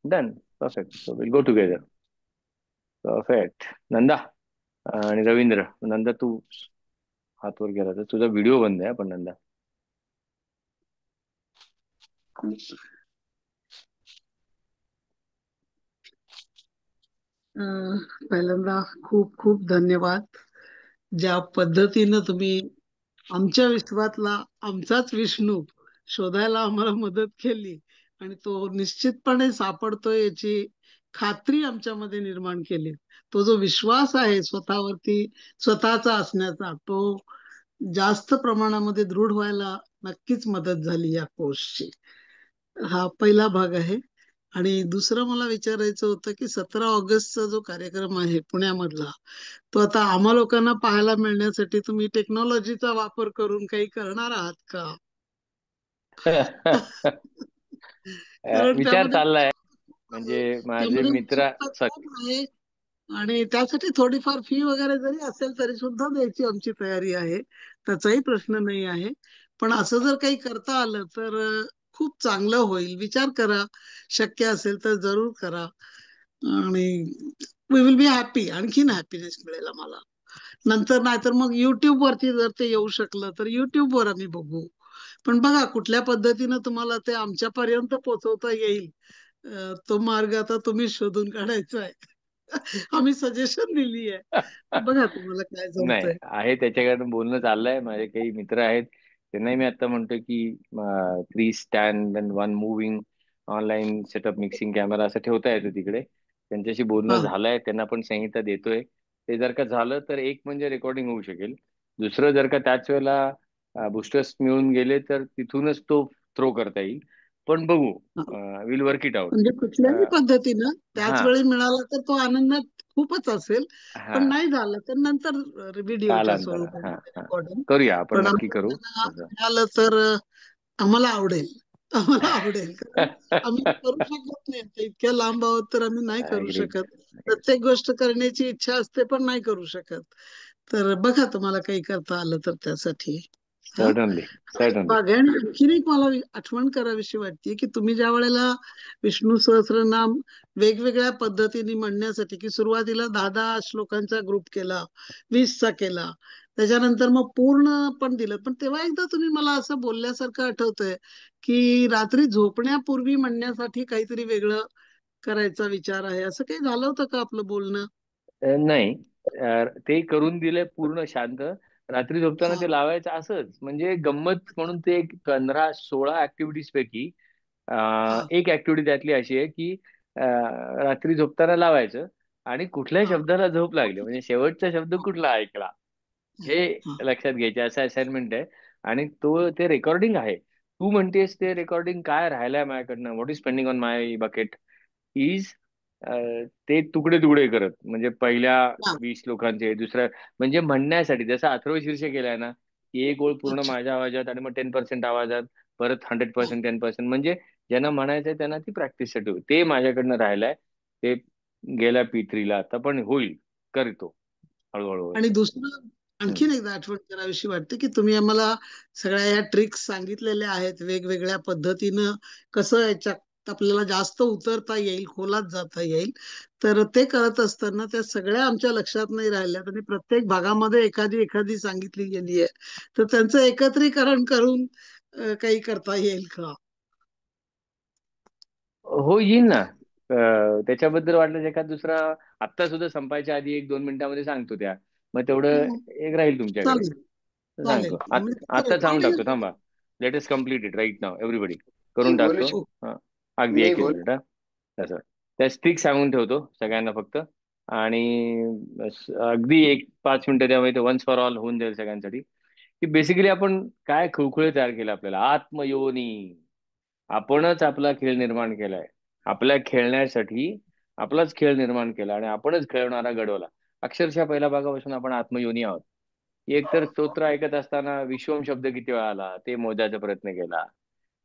Done. Perfect. So will go together. Perfect. Nanda आणि रवींद्र. नंदा, तू हात वर गेला तर तुझा व्हिडिओ बंद आहे पण नंदा. पहिल्यांदा खूप खूप धन्यवाद. ज्या पद्धतीनं तुम्ही आमच्या विश्वातला आमचाच विष्णू शोधायला आम्हाला मदत केली आणि तो निश्चितपणे सापडतोय याची खात्री आमच्यामध्ये निर्माण केली. तो जो विश्वास आहे स्वतःवरती स्वतःचा असण्याचा, तो जास्त प्रमाणामध्ये दृढ व्हायला नक्कीच मदत झाली या कोर्सची. हा पहिला भाग आहे. आणि दुसरं मला विचारायचं होतं की 17 ऑगस्टचा जो कार्यक्रम आहे पुण्यामधला, तो आता आम्हा लोकांना पाहायला मिळण्यासाठी तुम्ही टेक्नॉलॉजीचा वापर करून काही करणार आहात का? कारण विचार त्यामध्ये चाललाय. म्हणजे माझे त्यामध्ये मित्र. उत्सुकता सॉरी. खूप आहे. आणि त्यासाठी थोडीफार फी वगैरे जरी असेल तरी सुद्धा द्यायची आमची तयारी आहे. त्याचाही प्रश्न नाही आहे. पण असं जर काही करता आलं तर खूप चांगलं होईल. विचार करा. शक्य असेल तर जरूर करा. आणि वी विल बी हॅपी. आणखीन हॅपीनेस मिळेल आम्हाला. नंतर नाहीतर मग युट्यूब वरती जर ते येऊ शकलं तर युट्यूब वर आम्ही बघू. पण बघा कुठल्या पद्धतीनं तुम्हाला ते आमच्यापर्यंत पोहोचवता येईल, तो मार्ग आता तुम्ही शोधून काढायचा आहे. आम्ही सजेशन दिली आहे. बघा तुम्हाला काय नाही जमतंय. आहे, त्याच्याकडे बोलणं चाललंय. माझे काही मित्र आहेत, त्यांनाही मी आता म्हणतोय की 3 stand and 1 moving online setup mixing camera असं ठेवता येतं तिकडे. त्यांच्याशी बोलणं हा झालंय, त्यांना पण संहिता देतोय. ते जर का झालं तर एक म्हणजे रेकॉर्डिंग होऊ शकेल. दुसरं जर का त्याच वेळेला बुस्टर्स मिळून गेले तर तिथूनच तो थ्रो करता येईल. पण बघू, हा. Will work it out. म्हणजे कुठल्याही पद्धतीनं त्याच हा वेळी मिळाला तर तो आनंद खूपच असेल. हा पण नाही झालं तर नंतर व्हिडिओच्या कालांतर, हा स्वरूपामध्ये हा रेकॉर्डिंग. करूया, आपण पण नक्की करू आम्हाला तसं. मिळालं तर आम्हाला आवडेल. आम्हाला आवडेल, कारण आम्ही करू शकत नाही. आता इतक्या लांब आहोत तर आम्ही नाही करू Agreed. शकत. प्रत्येक गोष्ट करण्याची इच्छा असते पण नाही करू शकत. तर बघा तुम्हाला काही करता आलं तर त्यासाठी. हा. Certainly, certainly. आणि आणखीन एक मला आठवण करावीशी वाटते की तुम्ही ज्या वेळेला विष्णू सहस्रनाम वेगवेगळ्या पद्धतीने म्हणण्यासाठी, की सुरुवातीला 10-10 श्लोकांचा ग्रुप केला, 20चा केला, त्याच्यानंतर मग पूर्ण पण दिलं. पण तेव्हा एकदा तुम्ही मला असं बोलल्यासारखं आठवतंय की रात्री झोपण्यापूर्वी म्हणण्यासाठी काहीतरी वेगळं करायचा विचार आहे. असं काही झालं होतं का आपलं बोलणं? नाही, ते करून दिले पूर्ण शांत. रात्री झोपताना हा ते लावायचं असंच, म्हणजे गंमत म्हणून. ते एक 15-16 ऍक्टिव्हिटीज पैकी हा एक ऍक्टिव्हिटी त्यातली अशी आहे की रात्री झोपताना लावायचं, आणि कुठल्या हा शब्दाला झोप लागली म्हणजे शेवटचा शब्द कुठला ऐकला हे हा लक्षात घ्यायचे. असं असाइनमेंट आहे. आणि ते रेकॉर्डिंग आहे. तू म्हणतेस ते रेकॉर्डिंग काय राहिलंय माझ्याकडनं, what is pending on my bucket is ते तुकडे तुकडे करत, म्हणजे पहिल्या हा 20 लोकांचे, दुसऱ्या, म्हणजे म्हणण्यासाठी जसं अथर्व शीर्षक केलाय ना, की एक ओळ पूर्ण अच्छा माझ्या आवाजात आणि मग 10% आवाजात, परत हंड्रेड हा पर्सेंट 10%, म्हणजे ज्यांना म्हणायचंय त्यांना ती प्रॅक्टिससाठी होईल. ते माझ्याकडनं राहिलंय. ते गेल्या P3 ला आता, पण होईल, करतो हळूहळू आणि असं. दुसरं हम्म. आणखीन एकदा आठवण करावीशी वाटते की तुम्ही आम्हाला सगळ्या या ट्रिक्स सांगितलेल्या आहेत वेगवेगळ्या पद्धतीनं, कसं याच्यात आपल्याला जास्त उतरता येईल, खोलात जाता येईल. तर ते करत असताना त्या सगळ्या आमच्या लक्षात नाही राहिल्यात आणि प्रत्येक भागामध्ये एखादी एखादी सांगितली गेली आहे. तर त्यांचं एकत्रीकरण करून काही करता येईल का? हो, येईल ना. त्याच्याबद्दल वाटलं एखाद दुसरा आत्ता सुद्धा संपायच्या आधी 1-2 मिनिटांमध्ये सांगतो त्या. मग तेवढं हं, एक राहील तुमच्याकडे. चालेल तर चालेल. सांगतो. आता सांगून टाकतो, थांबा. Let us complete it right now everybody. करून टाकतो. हो हा, अगदी एक मिनिट. हा, तसं त्या स्टिक सांगून ठेवतो सगळ्यांना फक्त. आणि बस अगदी 1-5 मिनिटं त्यामध्ये वन्स फॉर ऑल होऊन जाईल सगळ्यांसाठी. की बेसिकली आपण काय खुळखुळे तयार केलं आपल्याला, आत्मयोनी. आपणच आपला खेळ निर्माण केलाय. आपल्या खेळण्यासाठी आपलाच खेळ निर्माण केला, आणि आपणच खेळवणारा घडवला. अक्षरशः पहिल्या भागापासून आपण आत्मयोनी आहोत. एक तर स्तोत्र ऐकत असताना विश्वम शब्द किती वेळा आला ते मोजायचा प्रयत्न केला.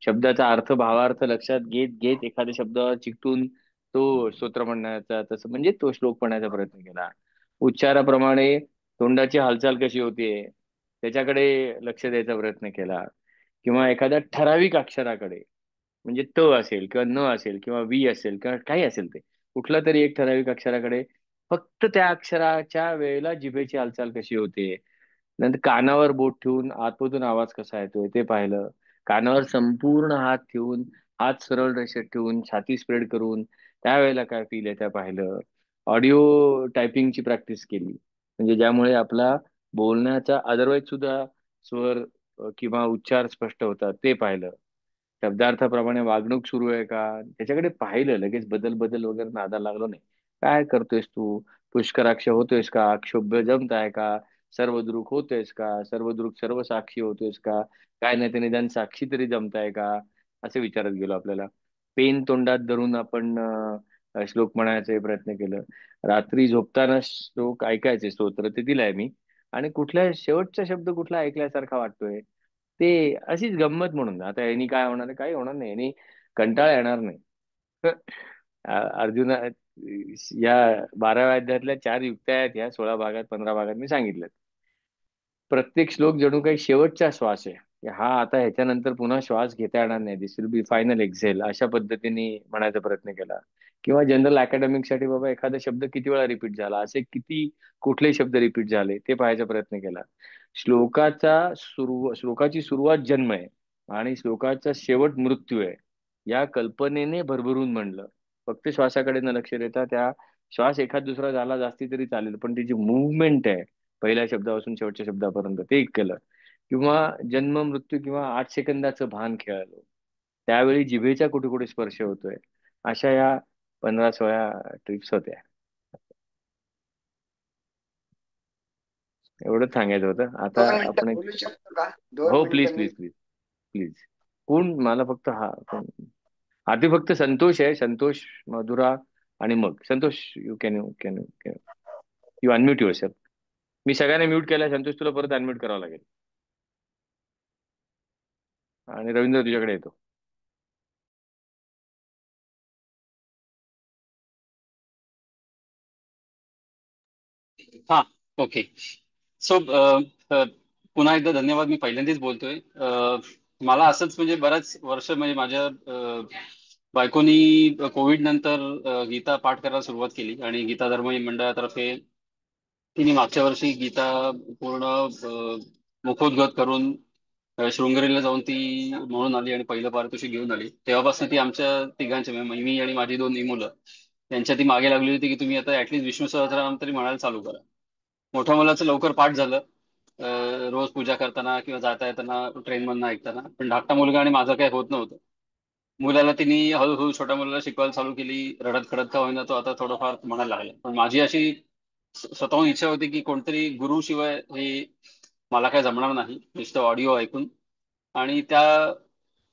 शब्दाचा अर्थ, भावार्थ लक्षात घेत घेत एखाद्या शब्दावर चिकटून तो स्तोत्र म्हणण्याचा, तसं म्हणजे तो श्लोक म्हणण्याचा प्रयत्न केला. उच्चाराप्रमाणे तोंडाची हालचाल कशी होते त्याच्याकडे लक्ष द्यायचा प्रयत्न केला. किंवा एखाद्या ठराविक अक्षराकडे, म्हणजे त असेल किंवा न असेल किंवा वी असेल किंवा काही असेल, ते कुठला तरी एक ठराविक अक्षराकडे फक्त त्या अक्षराच्या वेळेला जिभेची हालचाल कशी होते. नंतर कानावर बोट ठेवून आतमधून आवाज कसा येतोय ते पाहिलं. कानावर संपूर्ण हात ठेवून, हात सरळ रेषेत ठेवून, छाती स्प्रेड करून त्यावेळेला काय फील आहे त्या पाहिलं. ऑडिओ टायपिंगची प्रॅक्टिस केली, म्हणजे ज्यामुळे आपला बोलण्याचा अदरवाईज सुद्धा स्वर किंवा उच्चार स्पष्ट होतात ते पाहिलं. शब्दार्थाप्रमाणे वागणूक सुरू आहे का त्याच्याकडे पाहिलं. लगेच बदल बदल वगैरे नादा लागलो नाही. काय करतोयस तू, पुष्कराक्ष होतोयस का, क्षोभ्य जमत आहे का, सर्वदृक होतोयस का, सर्वदृक सर्व साक्षी होतोयस का, काय नाही ते निदान साक्षी तरी जमताय का, असं विचारत गेलो आपल्याला. पेन तोंडात धरून आपण श्लोक म्हणायचा प्रयत्न केलं. रात्री झोपताना श्लोक ऐकायचे, स्तोत्र ते दिलाय मी. आणि कुठल्या शेवटचा शब्द कुठला ऐकल्यासारखा वाटतोय ते, अशीच गंमत म्हणून. आता यांनी काय होणार आहे, काही होणार नाही, यांनी कंटाळा येणार नाही. अर्जुना या 12 अध्यायातल्या 4 युक्त्या आहेत, ह्या 16 भागात 15 भागात मी सांगितलं. प्रत्येक श्लोक जणू काही शेवटचा श्वास आहे, की हा आता ह्याच्यानंतर पुन्हा श्वास घेता येणार नाही, दिस विल बी फायनल एक्झेल, अशा पद्धतीने म्हणायचा प्रयत्न केला. किंवा जनरल अकॅडमिक साठी बाबा एखादा शब्द किती वेळा रिपीट झाला, असे किती कुठले शब्द रिपीट झाले ते पाहायचा प्रयत्न केला. श्लोकाची सुरुवात जन्म आहे आणि श्लोकाचा शेवट मृत्यू आहे, या कल्पनेने भरभरून म्हणलं. फक्त श्वासाकडे न लक्ष देता, त्या श्वास एखाद दुसरा झाला जास्ती तरी चालेल, पण ती जी मुवमेंट आहे पहिल्या शब्दापासून शेवटच्या शब्दापर्यंत ते एक केलं. किंवा जन्म मृत्यू किंवा 8 सेकंदाचं भान खेळालं, त्यावेळी जिभेच्या कुठे कुठे स्पर्श होतोय, अशा या 15-16 ट्रिप्स होत्या. एवढंच सांगायचं होतं. आता 2 मिनिटं आपण बोलू शकतो का? 2 हो, प्लीज मिनिटं मी प्लीज प्लीज प्लीज. कोण मला फक्त आधी फक्त संतोष आहे, संतोष, मधुरा आणि मग Santosh. You can you can you unmute yourself. मी सगळ्यांना म्यूट केलं, संतोष तुला परत अनम्यूट करावं लागेल. आणि रवींद्र तुझ्याकडे येतो. हा, ओके. सो पुन्हा एकदा धन्यवाद. मी पहिल्यांदाच बोलतोय. मला असंच म्हणजे बऱ्याच वर्ष म्हणजे माझ्या बायकोनी कोविड नंतर गीता पाठ करायला सुरुवात केली आणि गीता धर्म मंडळातर्फे तिने मागच्या वर्षी गीता पूर्ण मुखोद्गत करून शृंगेरीला जाऊन ती म्हणून आली आणि पहिलं पारितोषिक घेऊन आली. तेव्हापासून ती आमच्या तिघांच्या म्हणजे मी आणि माझी 2 मुलं त्यांच्या ती मागे लागली होती की तुम्ही आता ऍटलीस्ट विष्णू सहस्त्रनाम तरी म्हणायला चालू करा. मोठ्या मुलाचं लवकर पाठ झालं रोज पूजा करताना किंवा जाता येताना ट्रेन मधनं ऐकताना, पण धाकटा मुलगा आणि माझं काही होत नव्हतं. मुलाला तिने हळूहळू छोट्या मुलाला शिकवायला चालू केली. रडत खडत का होईना तो आता थोडंफार म्हणायला लागला. पण माझी अशी स्वतःहून इच्छा होती की कोणतरी गुरु शिवाय हे मला काय जमणार नाही नुसतं ऑडिओ ऐकून. आणि त्या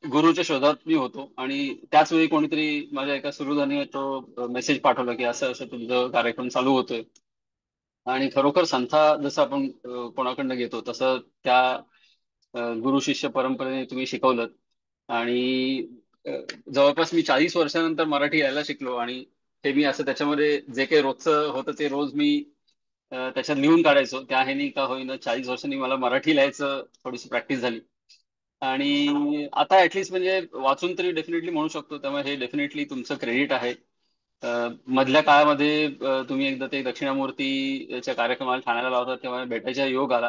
गुरुच्या शोधात मी होतो आणि त्याच वेळी कोणीतरी माझ्या एका सुहृदाने तो मेसेज पाठवला की असं असं तुमचं कार्यक्रम चालू होतोय. आणि खरोखर संथा जसं आपण कोणाकडनं घेतो तसं त्या गुरु शिष्य परंपरेने तुम्ही शिकवलं. आणि अ, जवळपास मी 40 वर्षानंतर मराठी यायला शिकलो आणि ते मी असं त्याच्यामध्ये जे काही रोजचं होतं ते रोज मी त्याच्यात लिहून काढायचो. त्या ह्यानी का होईना 40 वर्षांनी मला मराठी लिहायचं थोडीशी प्रॅक्टिस झाली. आणि आता ऍटलिस्ट म्हणजे वाचून तरी डेफिनेटली म्हणू शकतो. त्यामुळे हे डेफिनेटली तुमचं क्रेडिट आहे. मधल्या काळामध्ये तुम्ही एकदा ते दक्षिणामूर्तीच्या कार्यक्रमाला ठाण्याला लावतात तेव्हा भेटायचा योग आला.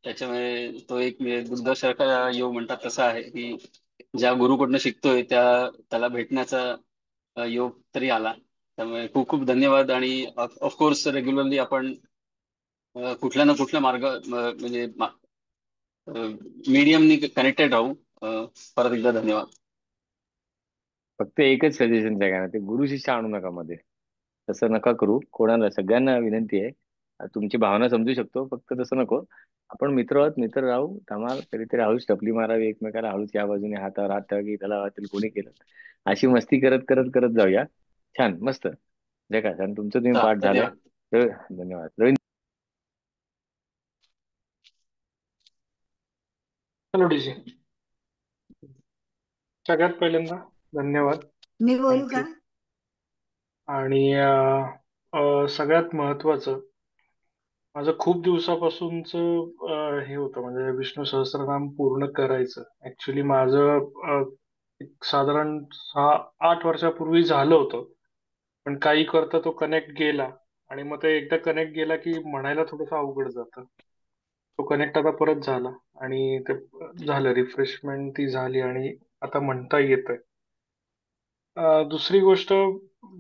त्याच्यामुळे तो एक म्हणजे दुर्दशा योग म्हणतात तसा आहे की ज्या गुरुकडनं शिकतोय त्याला भेटण्याचा योग तरी आला. त्यामुळे खूप खूप धन्यवाद. आणि ऑफकोर्स रेग्युलरली आपण कुठल्या ना कुठल्या मार्ग म्हणजे मीडियमनी कनेक्टेड राहू. परत एकदा धन्यवाद. फक्त एकच सजेशन सगळ्यांना, ते गुरु शिष्य आणू नका मध्ये. तसं नका करू कोणाला, सगळ्यांना विनंती आहे. तुमची भावना समजू शकतो, फक्त तसं नको. आपण मित्र आहोत, मित्र राहू. धमाल कधीतरी हळूच टपली मारावी एकमेकाला, हळूच या बाजूने हातावर हात ठेवा की त्याला वाटेल कोणी केलं, अशी मस्ती करत करत करत जाऊया. छान, मस्त. जय का. आणि तुमचं तुम्ही पाठ झालंय. धन्यवाद. धन्यवाद रवींद्र. Hello DJ. सगळ्यात पहिल्यांदा धन्यवाद. मी बोलू थँक्यू. का? आणि सगळ्यात महत्वाचं माझं खूप दिवसापासूनच हे होतं म्हणजे विष्णू सहस्त्रनाम पूर्ण करायचं. ऍक्च्युली माझं एक साधारण 6-8 वर्षापूर्वी झालं होतं, पण काही करता तो कनेक्ट गेला. आणि मग ते एकदा कनेक्ट गेला की म्हणायला थोडंसं अवघड जातं. तो कनेक्ट आता परत झाला आणि ते झालं, रिफ्रेशमेंट ती झाली आणि आता म्हणता येतंय. दुसरी गोष्ट,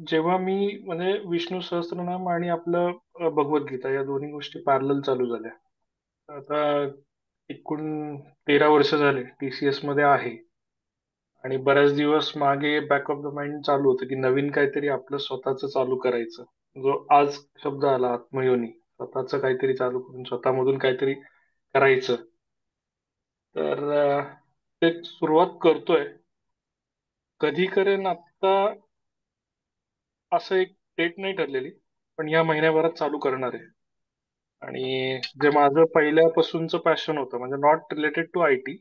जेव्हा मी म्हणजे विष्णू सहस्त्रनाम आणि आपलं भगवद्गीता या दोन्ही गोष्टी पॅरलल चालू झाल्या. आता एकूण 13 वर्ष झाले TCS मध्ये आहे. आणि बऱ्याच दिवस मागे बॅक ऑफ द माइंड चालू होतं की नवीन काहीतरी आपलं स्वतःच चालू करायचं. जो आज शब्द आला आत्मयोनी, स्वतःच काहीतरी चालू करून स्वतःमधून काहीतरी करायचं. तर ते सुरुवात करतोय. कधी करेन आता असं एक डेट नाही ठरलेली, पण या महिन्याभरात चालू करणार आहे. आणि जे माझं पहिल्यापासूनचं पॅशन होतं म्हणजे not related to IT,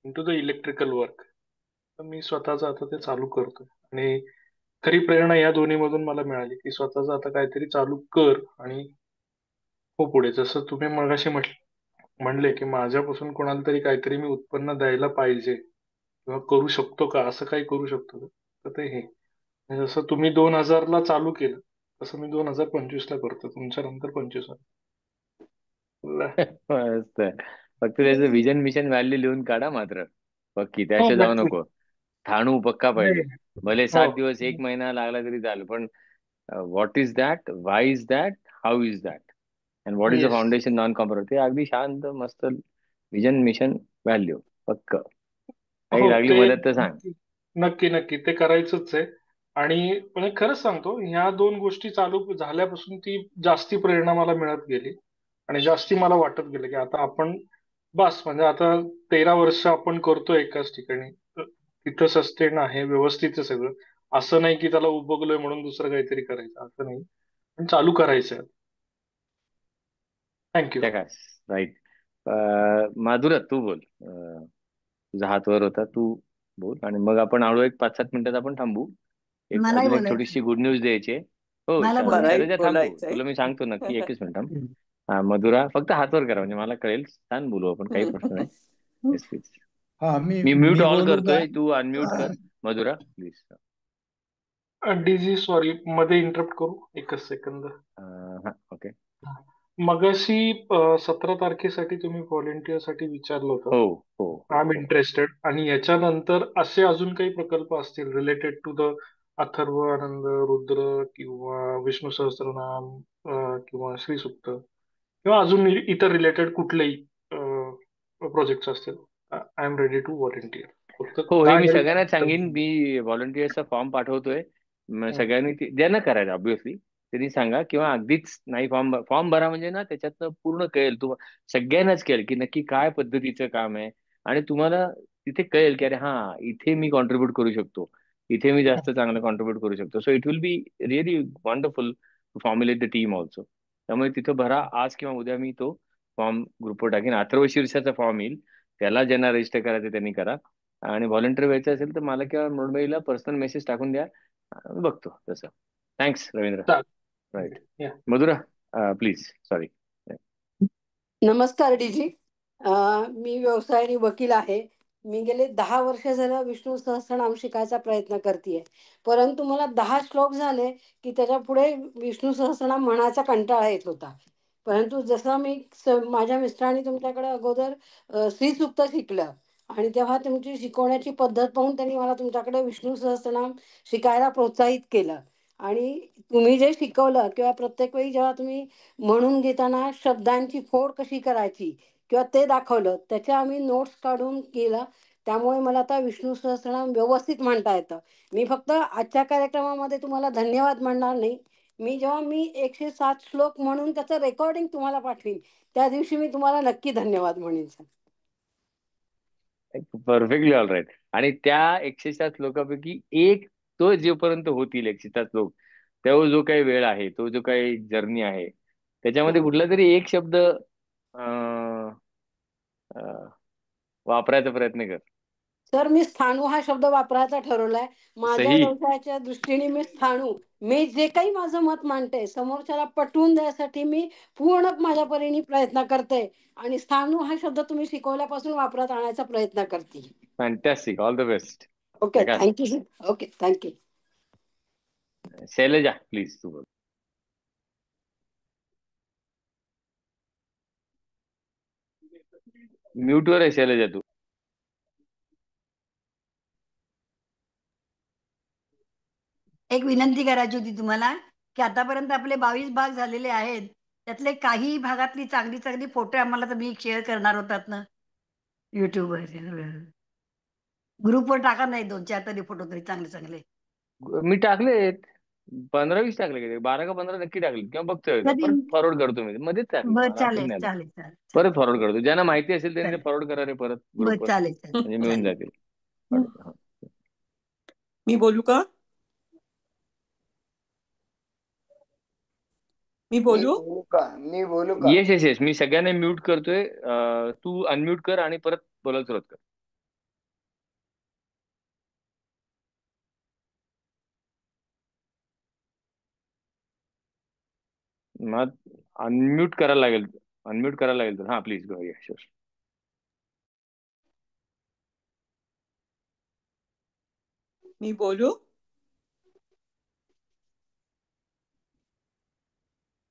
into the electrical work, तर मी स्वतःच आता ते चालू करतोय. आणि खरी प्रेरणा या दोन्हीमधून मला मिळाली की स्वतःच आता काहीतरी चालू कर आणि हो पुढे. जसं तुम्ही मगाशी म्हणले की माझ्यापासून कोणाला तरी काहीतरी मी उत्पन्न द्यायला पाहिजे किंवा करू शकतो का, असं काही करू शकतो का? तर ते हे म्हणजे जसं तुम्ही 2000 ला चालू केलं तसं मी 2025 ला करतो, तुमच्या नंतर 25 मस्त. फक्त त्याचं विजन मिशन व्हॅल्यू लिहून काढा मात्र पक्की, हो त्याशिवाय जाऊ नक्की. नको. ठाणू पक्का नाही पाहिजे. भले हो 7 दिवस 1 महिना लागला तरी चालेल, पण what is that, Y is that, how is that, and what is the yes foundation non compromise, ते अगदी शांत मस्त विजन मिशन व्हॅल्यू पक्क. काही हो लागली ते मदत तर सांग. नक्की नक्की नक्की ते करायचंच आहे. आणि म्हणजे खरंच सांगतो ह्या दोन गोष्टी चालू झाल्यापासून ती जास्ती प्रेरणा मला मिळत गेली आणि जास्ती मला वाटत गेलं की आता आपण बस म्हणजे आता 13 वर्ष आपण करतोय एकाच ठिकाणी, तर तिथं सस्टेन आहे, व्यवस्थित आहे सगळं. असं नाही की त्याला उबगलोय म्हणून दुसरं काहीतरी करायचं, असं नाही. पण चालू करायचं. थँक्यू. प्रकाश राईट. माधुरा तू बोल. तुझा हात वर होता, तू बोल आणि मग आपण हळू एक 5-7 मिनिटात आपण थांबू. मलाही अजून एक बोलायचं छोटीशी गुड न्यूज द्यायची आहे. हो मला मलाही बोलायचं शैलजा थांब, तू बोलायचंय. तुला मी सांगतो नक्की, एकच मिनिट थांब. हा मधुरा फक्त हात वर करा म्हणजे मला कळेल, छान बोलू आपण, काही प्रश्न नाही. Yes please. हा मी मी म्यूट मी ऑल बोलू का? करतोय, तू अनम्यूट कर. मधुरा प्लीज. डीजी सॉरी मध्ये इंटरप्ट करू एकच सेकंद. हा ओके. मगाशी 17 तारखेसाठी तुम्ही व्हॉलेंटिअर साठी विचारलं होतं. हो हो आय एम हो. इंटरेस्टेड. आणि याच्यानंतर असे अजून काही प्रकल्प असतील रिलेटेड टू द अथर्व आनंद रुद्र किंवा विष्णू सहस्त्रनाम किंवा श्री सुक्त किंवा अजून इतर रिलेटेड कुठलेही प्रोजेक्ट असतील, I am ready to volunteer. फक्त हो हे काय मी हेल्प सगळ्यांना सांगेन, मी व्हॉलंटिअर्सचा फॉर्म पाठवतोय. मग सगळ्यांनी ज्यांना करायचं ऑब्व्हियसली त्यांनी सांगा, किंवा अगदीच नाही फॉर्म फॉर्म भरा म्हणजे ना त्याच्यातनं पूर्ण कळेल तुम्हाला, सगळ्यांनाच कळेल की नक्की काय पद्धतीचं काम आहे. आणि तुम्हाला तिथे कळेल की अरे हा इथे मी कॉन्ट्रीब्युट करू शकतो, इथे मी जास्त चांगलं कॉन्ट्रीब्युट करू शकतो. So it will be really wonderful to formulate the team also. त्यामुळे तिथं भरा आज किंवा उद्या, मी तो फॉर्म ग्रुपवर टाकेन. अथर्व शीर्षाचा फॉर्म येईल, त्याला ज्यांना रजिस्टर करायचं त्यांनी करा. आणि व्हॉलंटियर व्हायचं असेल तर मला किंवा मृण्मयीला पर्सनल मेसेज टाकून द्या, बघतो तसं. थँक्स रवींद्र. राईट. या. मधुरा प्लीज. सॉरी. नमस्कार डीजी. मी व्यवसायाने वकील आहे. मी गेले 10 वर्ष झालं विष्णू सहस्त्रनाम शिकायचा प्रयत्न करतेय, परंतु मला 10 श्लोक झाले की त्याच्या पुढे विष्णू सहस्त्रनाम म्हणायचा कंटाळा येत होता. परंतु जसं मी माझ्या मिस्टरांनी तुमच्याकडे अगोदर श्रीसुक्त शिकलं आणि तेव्हा तुमची शिकवण्याची पद्धत पाहून त्यांनी मला तुमच्याकडे विष्णू सहस्त्रनाम शिकायला प्रोत्साहित केलं. आणि तुम्ही जे शिकवलं किंवा प्रत्येक वेळी जेव्हा तुम्ही म्हणून घेताना शब्दांची फोड कशी करायची किंवा ते दाखवलं, त्याच्या आम्ही नोट्स काढून केलं. त्यामुळे मला आता विष्णू सहस्त्रनाम व्यवस्थित म्हणता येतं. मी फक्त आजच्या कार्यक्रमामध्ये तुम्हाला धन्यवाद म्हणणार नाही. मी 107 श्लोक म्हणून त्याचं रेकॉर्डिंग तुम्हाला पाठवीन, त्या दिवशी मी तुम्हाला नक्की धन्यवाद म्हणेन सर. Perfectly all right. आणि त्या 107 श्लोकापैकी एक, तो जोपर्यंत होतील 107 श्लोक, तो जो काही वेळ आहे, तो जो काही जर्नी आहे, त्याच्यामध्ये कुठला तरी एक शब्द वापरायचा प्रयत्न कर. सर मी स्थाणू हा शब्द वापरायचा ठरवलाय. माझ्या सही. व्यवसायाच्या दृष्टीने मी स्थाणू, मी जे काही माझं मत मांडते समोरच्याला पटवून द्यायसाठी मी पूर्ण माझ्या परीने प्रयत्न करते. आणि स्थाणू हा शब्द तुम्ही शिकवल्यापासून वापरात आणायचा प्रयत्न करते. Fantastic. All the best. Okay Prakash. Thank you sir. Okay thank you. Shailaja please तू बोल. म्यूट वर आहे शैलजा तू. एक विनंती करायची होती तुम्हाला की आतापर्यंत आपले 22 भाग झालेले आहेत, त्यातले काही भागातली चांगली चांगली फोटो आम्हाला तुम्ही शेअर करणार होतात ना युट्यूबवर. ग्रुपवर टाका, नाही 2-4 तरी फोटो तरी चांगले चांगले. मी टाकलेत 15-20 टाकले, 12 का 15 नक्की टाकले, किंवा बघतोय एकदा कधी? परत फॉरवर्ड करतो. मी मध्येच टाकले, बर मला लक्षात चालेल नाही आलं. चालेल चालेल परत फॉरवर्ड करतो, ज्यांना माहिती असेल त्यांनी चालेल. फॉरवर्ड करा रे परत बर ग्रुपवर, चालेल म्हणजे मिळून चालेल. जातील. हा. मी बोलू का? मी बोलू? मी बोलू का? येस येस येस, मी सगळ्यांना म्यूट करतोय. तू अनम्यूट कर आणि परत बोलायला सुरुवात कर. . मग अनम्यूट करायला लागेल. अनम्यूट करायला लागेल तर. हा प्लीज गो. शुअर. मी बोलू?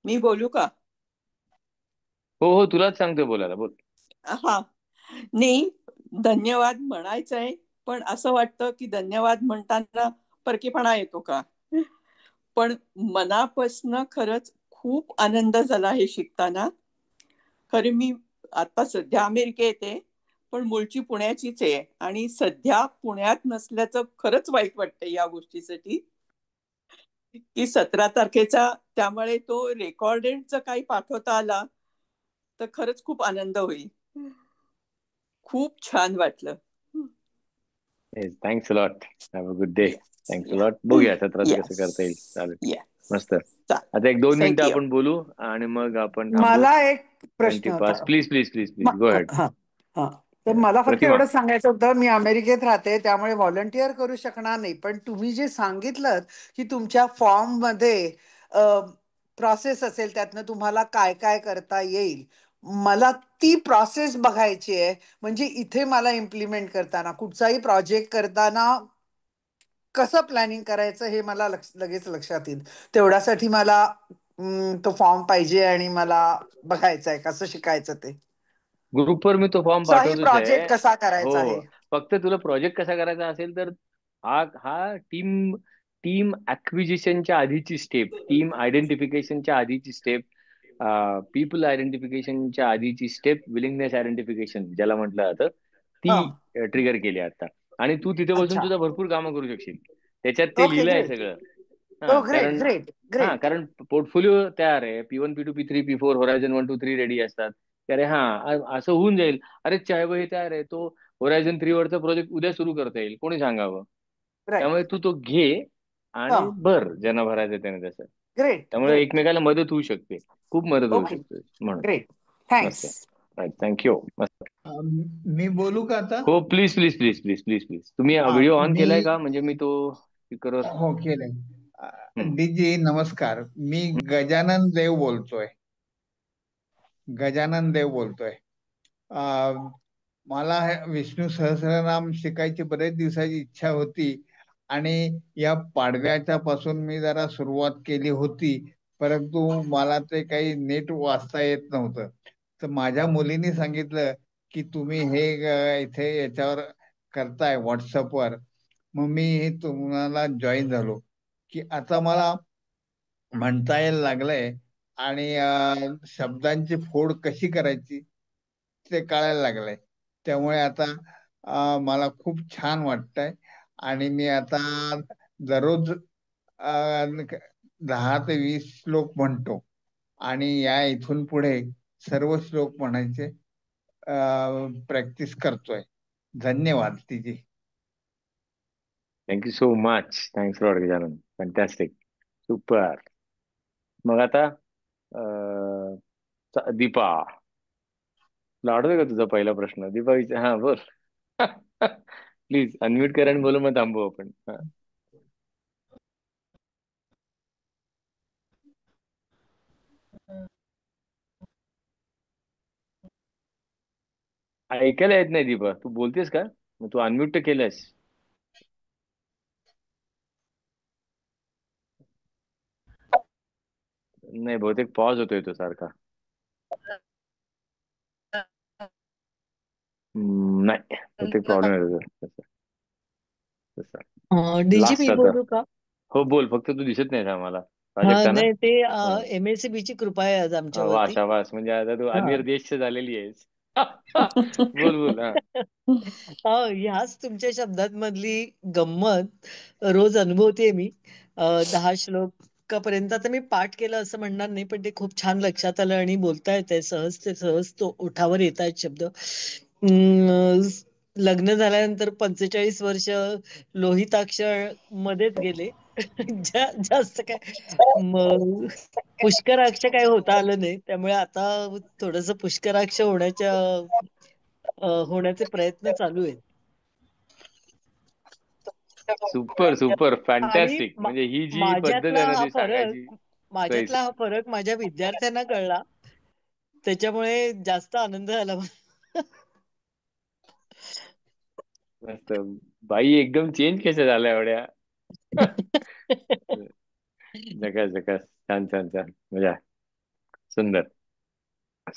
मी बोलू का? हो हो, तुलाच सांगतोय बोलायला. बोल. हा. नाही, धन्यवाद म्हणायचंय, पण असं वाटतं की धन्यवाद म्हणताना परकेपणा येतो का? पण मनापासनं खरंच खूप आनंद झाला हे शिकताना. खरे मी आता सध्या अमेरिकेत आहे, पण मूळची पुण्याचीच आहे आणि सध्या पुण्यात नसल्याचं खरंच वाईट वाटतं या गोष्टीसाठी की 17 तारखेचा, त्यामुळे तो रेकॉर्डेडचा काही पाठवता आला तर खरंच खूप आनंद होईल. खूप छान वाटलं. Thanks lot. Have a good day. Yes, thanks या, लॉट. बघूया 17चं कसं येस, करता येईल. चालेल. येस. मस्त. चालेल. आता एक 2 मिनिटं थँक्यू. आपण बोलू आणि मग आपण थांबू. मला एक प्रश्न 20 होता. Pass. Please please please please go head. हा हा. तर मला फक्त प्रतिमा. एवढं सांगायचं होतं, मी अमेरिकेत राहते त्यामुळे व्हॉलंटिअर करू शकणार नाही, पण तुम्ही जे सांगितलं की तुमच्या फॉर्म मध्ये प्रोसेस असेल, त्यातनं तुम्हाला काय काय करता येईल, मला ती प्रोसेस बघायची आहे. म्हणजे इथे मला इम्प्लिमेंट करताना, कुठचाही प्रोजेक्ट करताना कसं प्लॅनिंग करायचं हे मला लगेच लक्षात येईल. तेवढ्यासाठी मला तो फॉर्म पाहिजे आणि मला बघायचं आहे कसं शिकायचं ते. ग्रुपवर मी तो फॉर्म कुठचाही पाठवतोच आहे. प्रोजेक्ट कसा हो. करायचा आहे. फक्त तुला प्रोजेक्ट कसा करायचा असेल तर हा हा टीम टीम ऍक्विजिशनच्या आधीची स्टेप, टीम आयडेंटिफिकेशनच्या आधीची स्टेप, पीपल आयडेंटिफिकेशनच्या आधीची स्टेप, विलिंगनेस आयडेंटिफिकेशन ज्याला म्हटलं जातं, हा. ती ट्रिगर केली आता. आणि तू तिथे बसून अच्छा. सुद्धा भरपूर कामं करू शकशील. त्याच्यात ते ओके, लिहिलं आहे ग्रेट. सगळं. हो, हा ग्रेट कारण ग्रेट हा ग्रेट. कारण पोर्टफोलिओ तयार आहे. P1 P2 P3 P4 horizon 1 2 3 ready असतात. की अरे हा असं होऊन जाईल. अरे चायबा हे तयार आहे, तो होरायझन 3 वरचा प्रोजेक्ट उद्या सुरू करता येईल, कोणी सांगावं. राईट. त्यामुळे तू तो घे हा. आणि भर, ज्यांना भरायचं त्याने तसं. ग्रेट त्यामुळे ग्रेट. एकमेकाला मदत होऊ शकते, खूप मदत होऊ ओके, शकते म्हणून. ग्रेट. थँक्स. मस्त. थँक्यू. मस्त. मी बोलू का आता? हो please please please please please please. तुम्ही हा, व्हिडिओ ऑन मी केलाय का? म्हणजे मी तो स्पीकरवर. हो केलंय. डीजी नमस्कार, मी गजानन देव बोलतोय. गजानन देव बोलतोय. मला विष्णू सहस्रनाम शिकायची बरेच दिवसाची इच्छा होती आणि या पाडव्याच्या पासून मी जरा सुरुवात केली होती, परंतु मला ते काही नीट वाचता येत नव्हतं. तर माझ्या मुलीने सांगितलं की तुम्ही हे इथे याच्यावर करताय व्हॉट्सअपवर, मग मी तुम्हाला जॉईन झालो की आता मला म्हणता यायला लागलंय आणि शब्दांची फोड कशी करायची ते कळायला लागलंय. त्यामुळे आता मला खूप छान वाटतंय आणि मी आता दररोज 10 ते 20 श्लोक म्हणतो आणि या इथून पुढे सर्व श्लोक म्हणायचे प्रॅक्टिस करतोय. धन्यवाद तिची. Thank you so much. Thanks lot Gajanan. Fantastic. Super. मग आता दीपा, तुला आठवतोय का तुझा पहिला प्रश्न? दीपा हा बोल. प्लीज अनम्यूट करा आणि बोलू, मग थांबू आपण. हा. ऐकायला येत नाही दीपा, तू बोलतेस का? मग तू अनम्यूट तर केलंस. नाही, बहुतेक पॉज होतोय तो सारखा. नाही, बहुतेक प्रॉब्लेम येतो तसा. डीजी लास्ट मी आता. बोलू का? हो बोल, फक्त तू दिसत नाही आम्हाला हा, प्राजक्ता ना. नाही ते हा. MSCB ची कृपा आहे आज वा आमच्यावरती. शाबास, म्हणजे आता तू हा. अनिर्देश झालेली आहेस. बोल बोल. हा. ह्याच तुमच्या शब्दांमधली गंमत रोज अनुभवते मी. 10 श्लोकापर्यंत आता मी पाठ केलं असं म्हणणार नाही, पण ते खूप छान लक्षात आलं आणि बोलता येतंय सहज, ते सहज तो ओठावर येत आहेत शब्द. लग्न झाल्यानंतर 45 वर्ष लोहिताक्षर मध्येच गेले. जास्त काय पुष्कराक्ष काय होता आलं नाही, त्यामुळे आता थोडस पुष्कराक्ष होण्याचे प्रयत्न चालू आहेत. सुपर सुपर आणि फॅन्टॅस्टिक. म्हणजे ही जी पद्धत माझ्यातला आहे ना हा ती फरक सांगायची. माझ्यातला हा फरक माझ्या विद्यार्थ्यांना कळला, त्याच्यामुळे जास्त आनंद झाला मला. मस्त. बाई एकदम चेंज कशा झाल्या एवढ्या. झकास झकास. छान छान छान. मजा. सुंदर.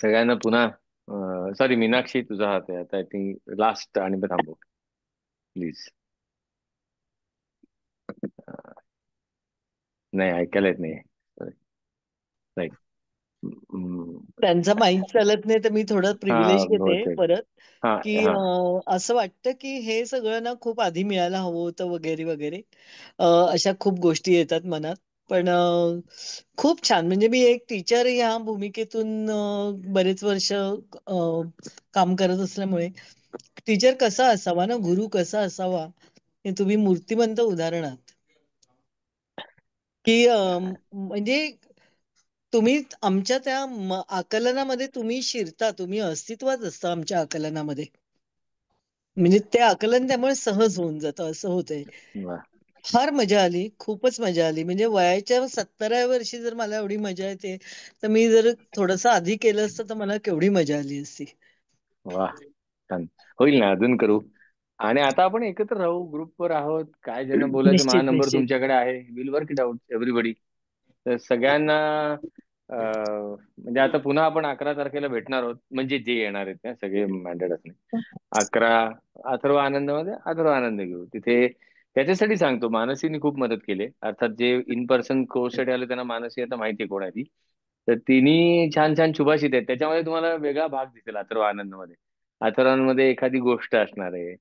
सगळ्यांना पुन्हा सॉरी मीनाक्षी तुझा हात आहे आता. आय थिंक लास्ट आणि मग थांबू प्लीज. नाही ऐकायला येत नाही. राईट. त्यांचा माईक चालत नाही तर मी थोडं हा प्रिव्हिलेज घेते बहुतेक. परत, हा की हा असं वाटतं की हे सगळं ना खूप आधी मिळायला हवं होतं वगैरे वगैरे. अशा खूप गोष्टी येतात मनात. पण खूप छान. म्हणजे मी एक टीचर ह्या भूमिकेतून बरेच वर्ष काम करत असल्यामुळे टीचर कसा असावा ना, गुरु कसा असावा, हे तुम्ही मूर्तिमंत उदाहरण आहात. की म्हणजे तुम्ही आमच्या त्या आकलनामध्ये तुम्ही शिरता, तुम्ही अस्तित्वात असता आमच्या आकलनामध्ये. म्हणजे ते आकलन त्यामुळे सहज होऊन जातं, असं होतंय. वा. फार मजा आली, खूपच मजा आली. म्हणजे वयाच्या 17व्या वर्षी जर मला एवढी मजा येते, तर मी जर थोडंसं आधी केलं असतं तर मला केवढी मजा आली असती. वा छान. होईल ना, अजून करू. आणि आता आपण एकत्र राहू, ग्रुपवर आहोत. काय ज्यांना बोलायचं, माझा निश्चित नंबर निश्चित. तुमच्याकडे आहे. Will work it out everybody. तर सगळ्यांना म्हणजे आता पुन्हा आपण 11 तारखेला भेटणार आहोत. म्हणजे जे येणार आहेत ना सगळे मॅन्डेटच नाही. 11 अथर्व आनंदमध्ये अथर्व आनंद घेऊ तिथे. त्याच्यासाठी सांगतो, मानसीने खूप मदत केली. अर्थात जे इन पर्सन कोर्ससाठी आले त्यांना मानसी आता माहिती आहे कोण आहे ती. तर तिन्ही छान छान शुभाषित आहेत. त्याच्यामध्ये तुम्हाला वेगळा भाग दिसेल अथर्व आनंदमध्ये. अथर्वांमध्ये एखादी गोष्ट असणार आहे,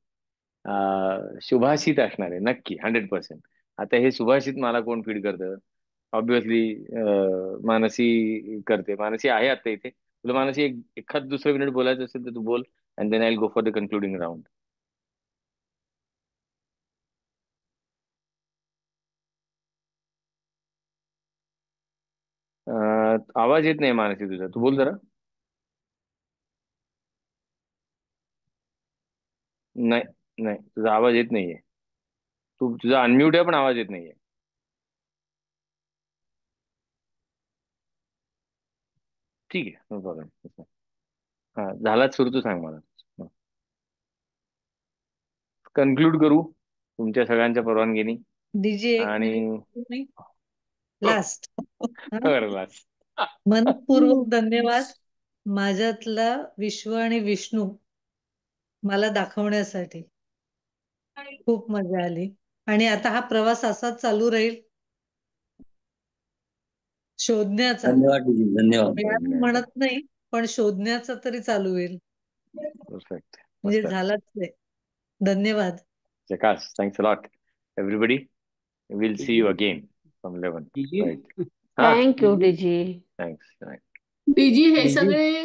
शुभाषित असणार आहे नक्की 100%. आता हे सुभाषित मला कोण फीड करतं? ऑब्विसली मानसी करते. मानसी आहे आता इथे. तुला मानसी एखाद दुसरं मिनिट बोलायचं असेल तर तू बोल. And then I will go for the concluding round. आवाज येत नाही मानसी तुझा. तू बोल जरा. नाही नाही, तुझा आवाज येत नाहीये. तुझा अनम्यूट आहे पण आवाज येत नाहीये. ठीक आहे, नो प्रॉब्लेम. हा झालाच सुरू, तू सांग मला. कन्क्लूड करू तुमच्या सगळ्यांच्या परवानगीने. डीजी एक आणि मिनिट लास्ट. बस. मनपूर्वक धन्यवाद माझ्यातला विश्व आणि विष्णू मला दाखवण्यासाठी. खूप मजा आली. आणि आता हा प्रवास असाच चालू राहील शोधण्याचा. धन्यवाद दीदी, धन्यवाद. मिळालं म्हणत नाही, पण शोधण्याचा तरी चालू होईल. परफेक्ट. म्हणजे झालाच आहे. धन्यवाद. Jakash, thanks a lot, everybody. We'll see you again from 11. Right. Thank you DG. Thanks. Right. डीजी हे डीजी सगळे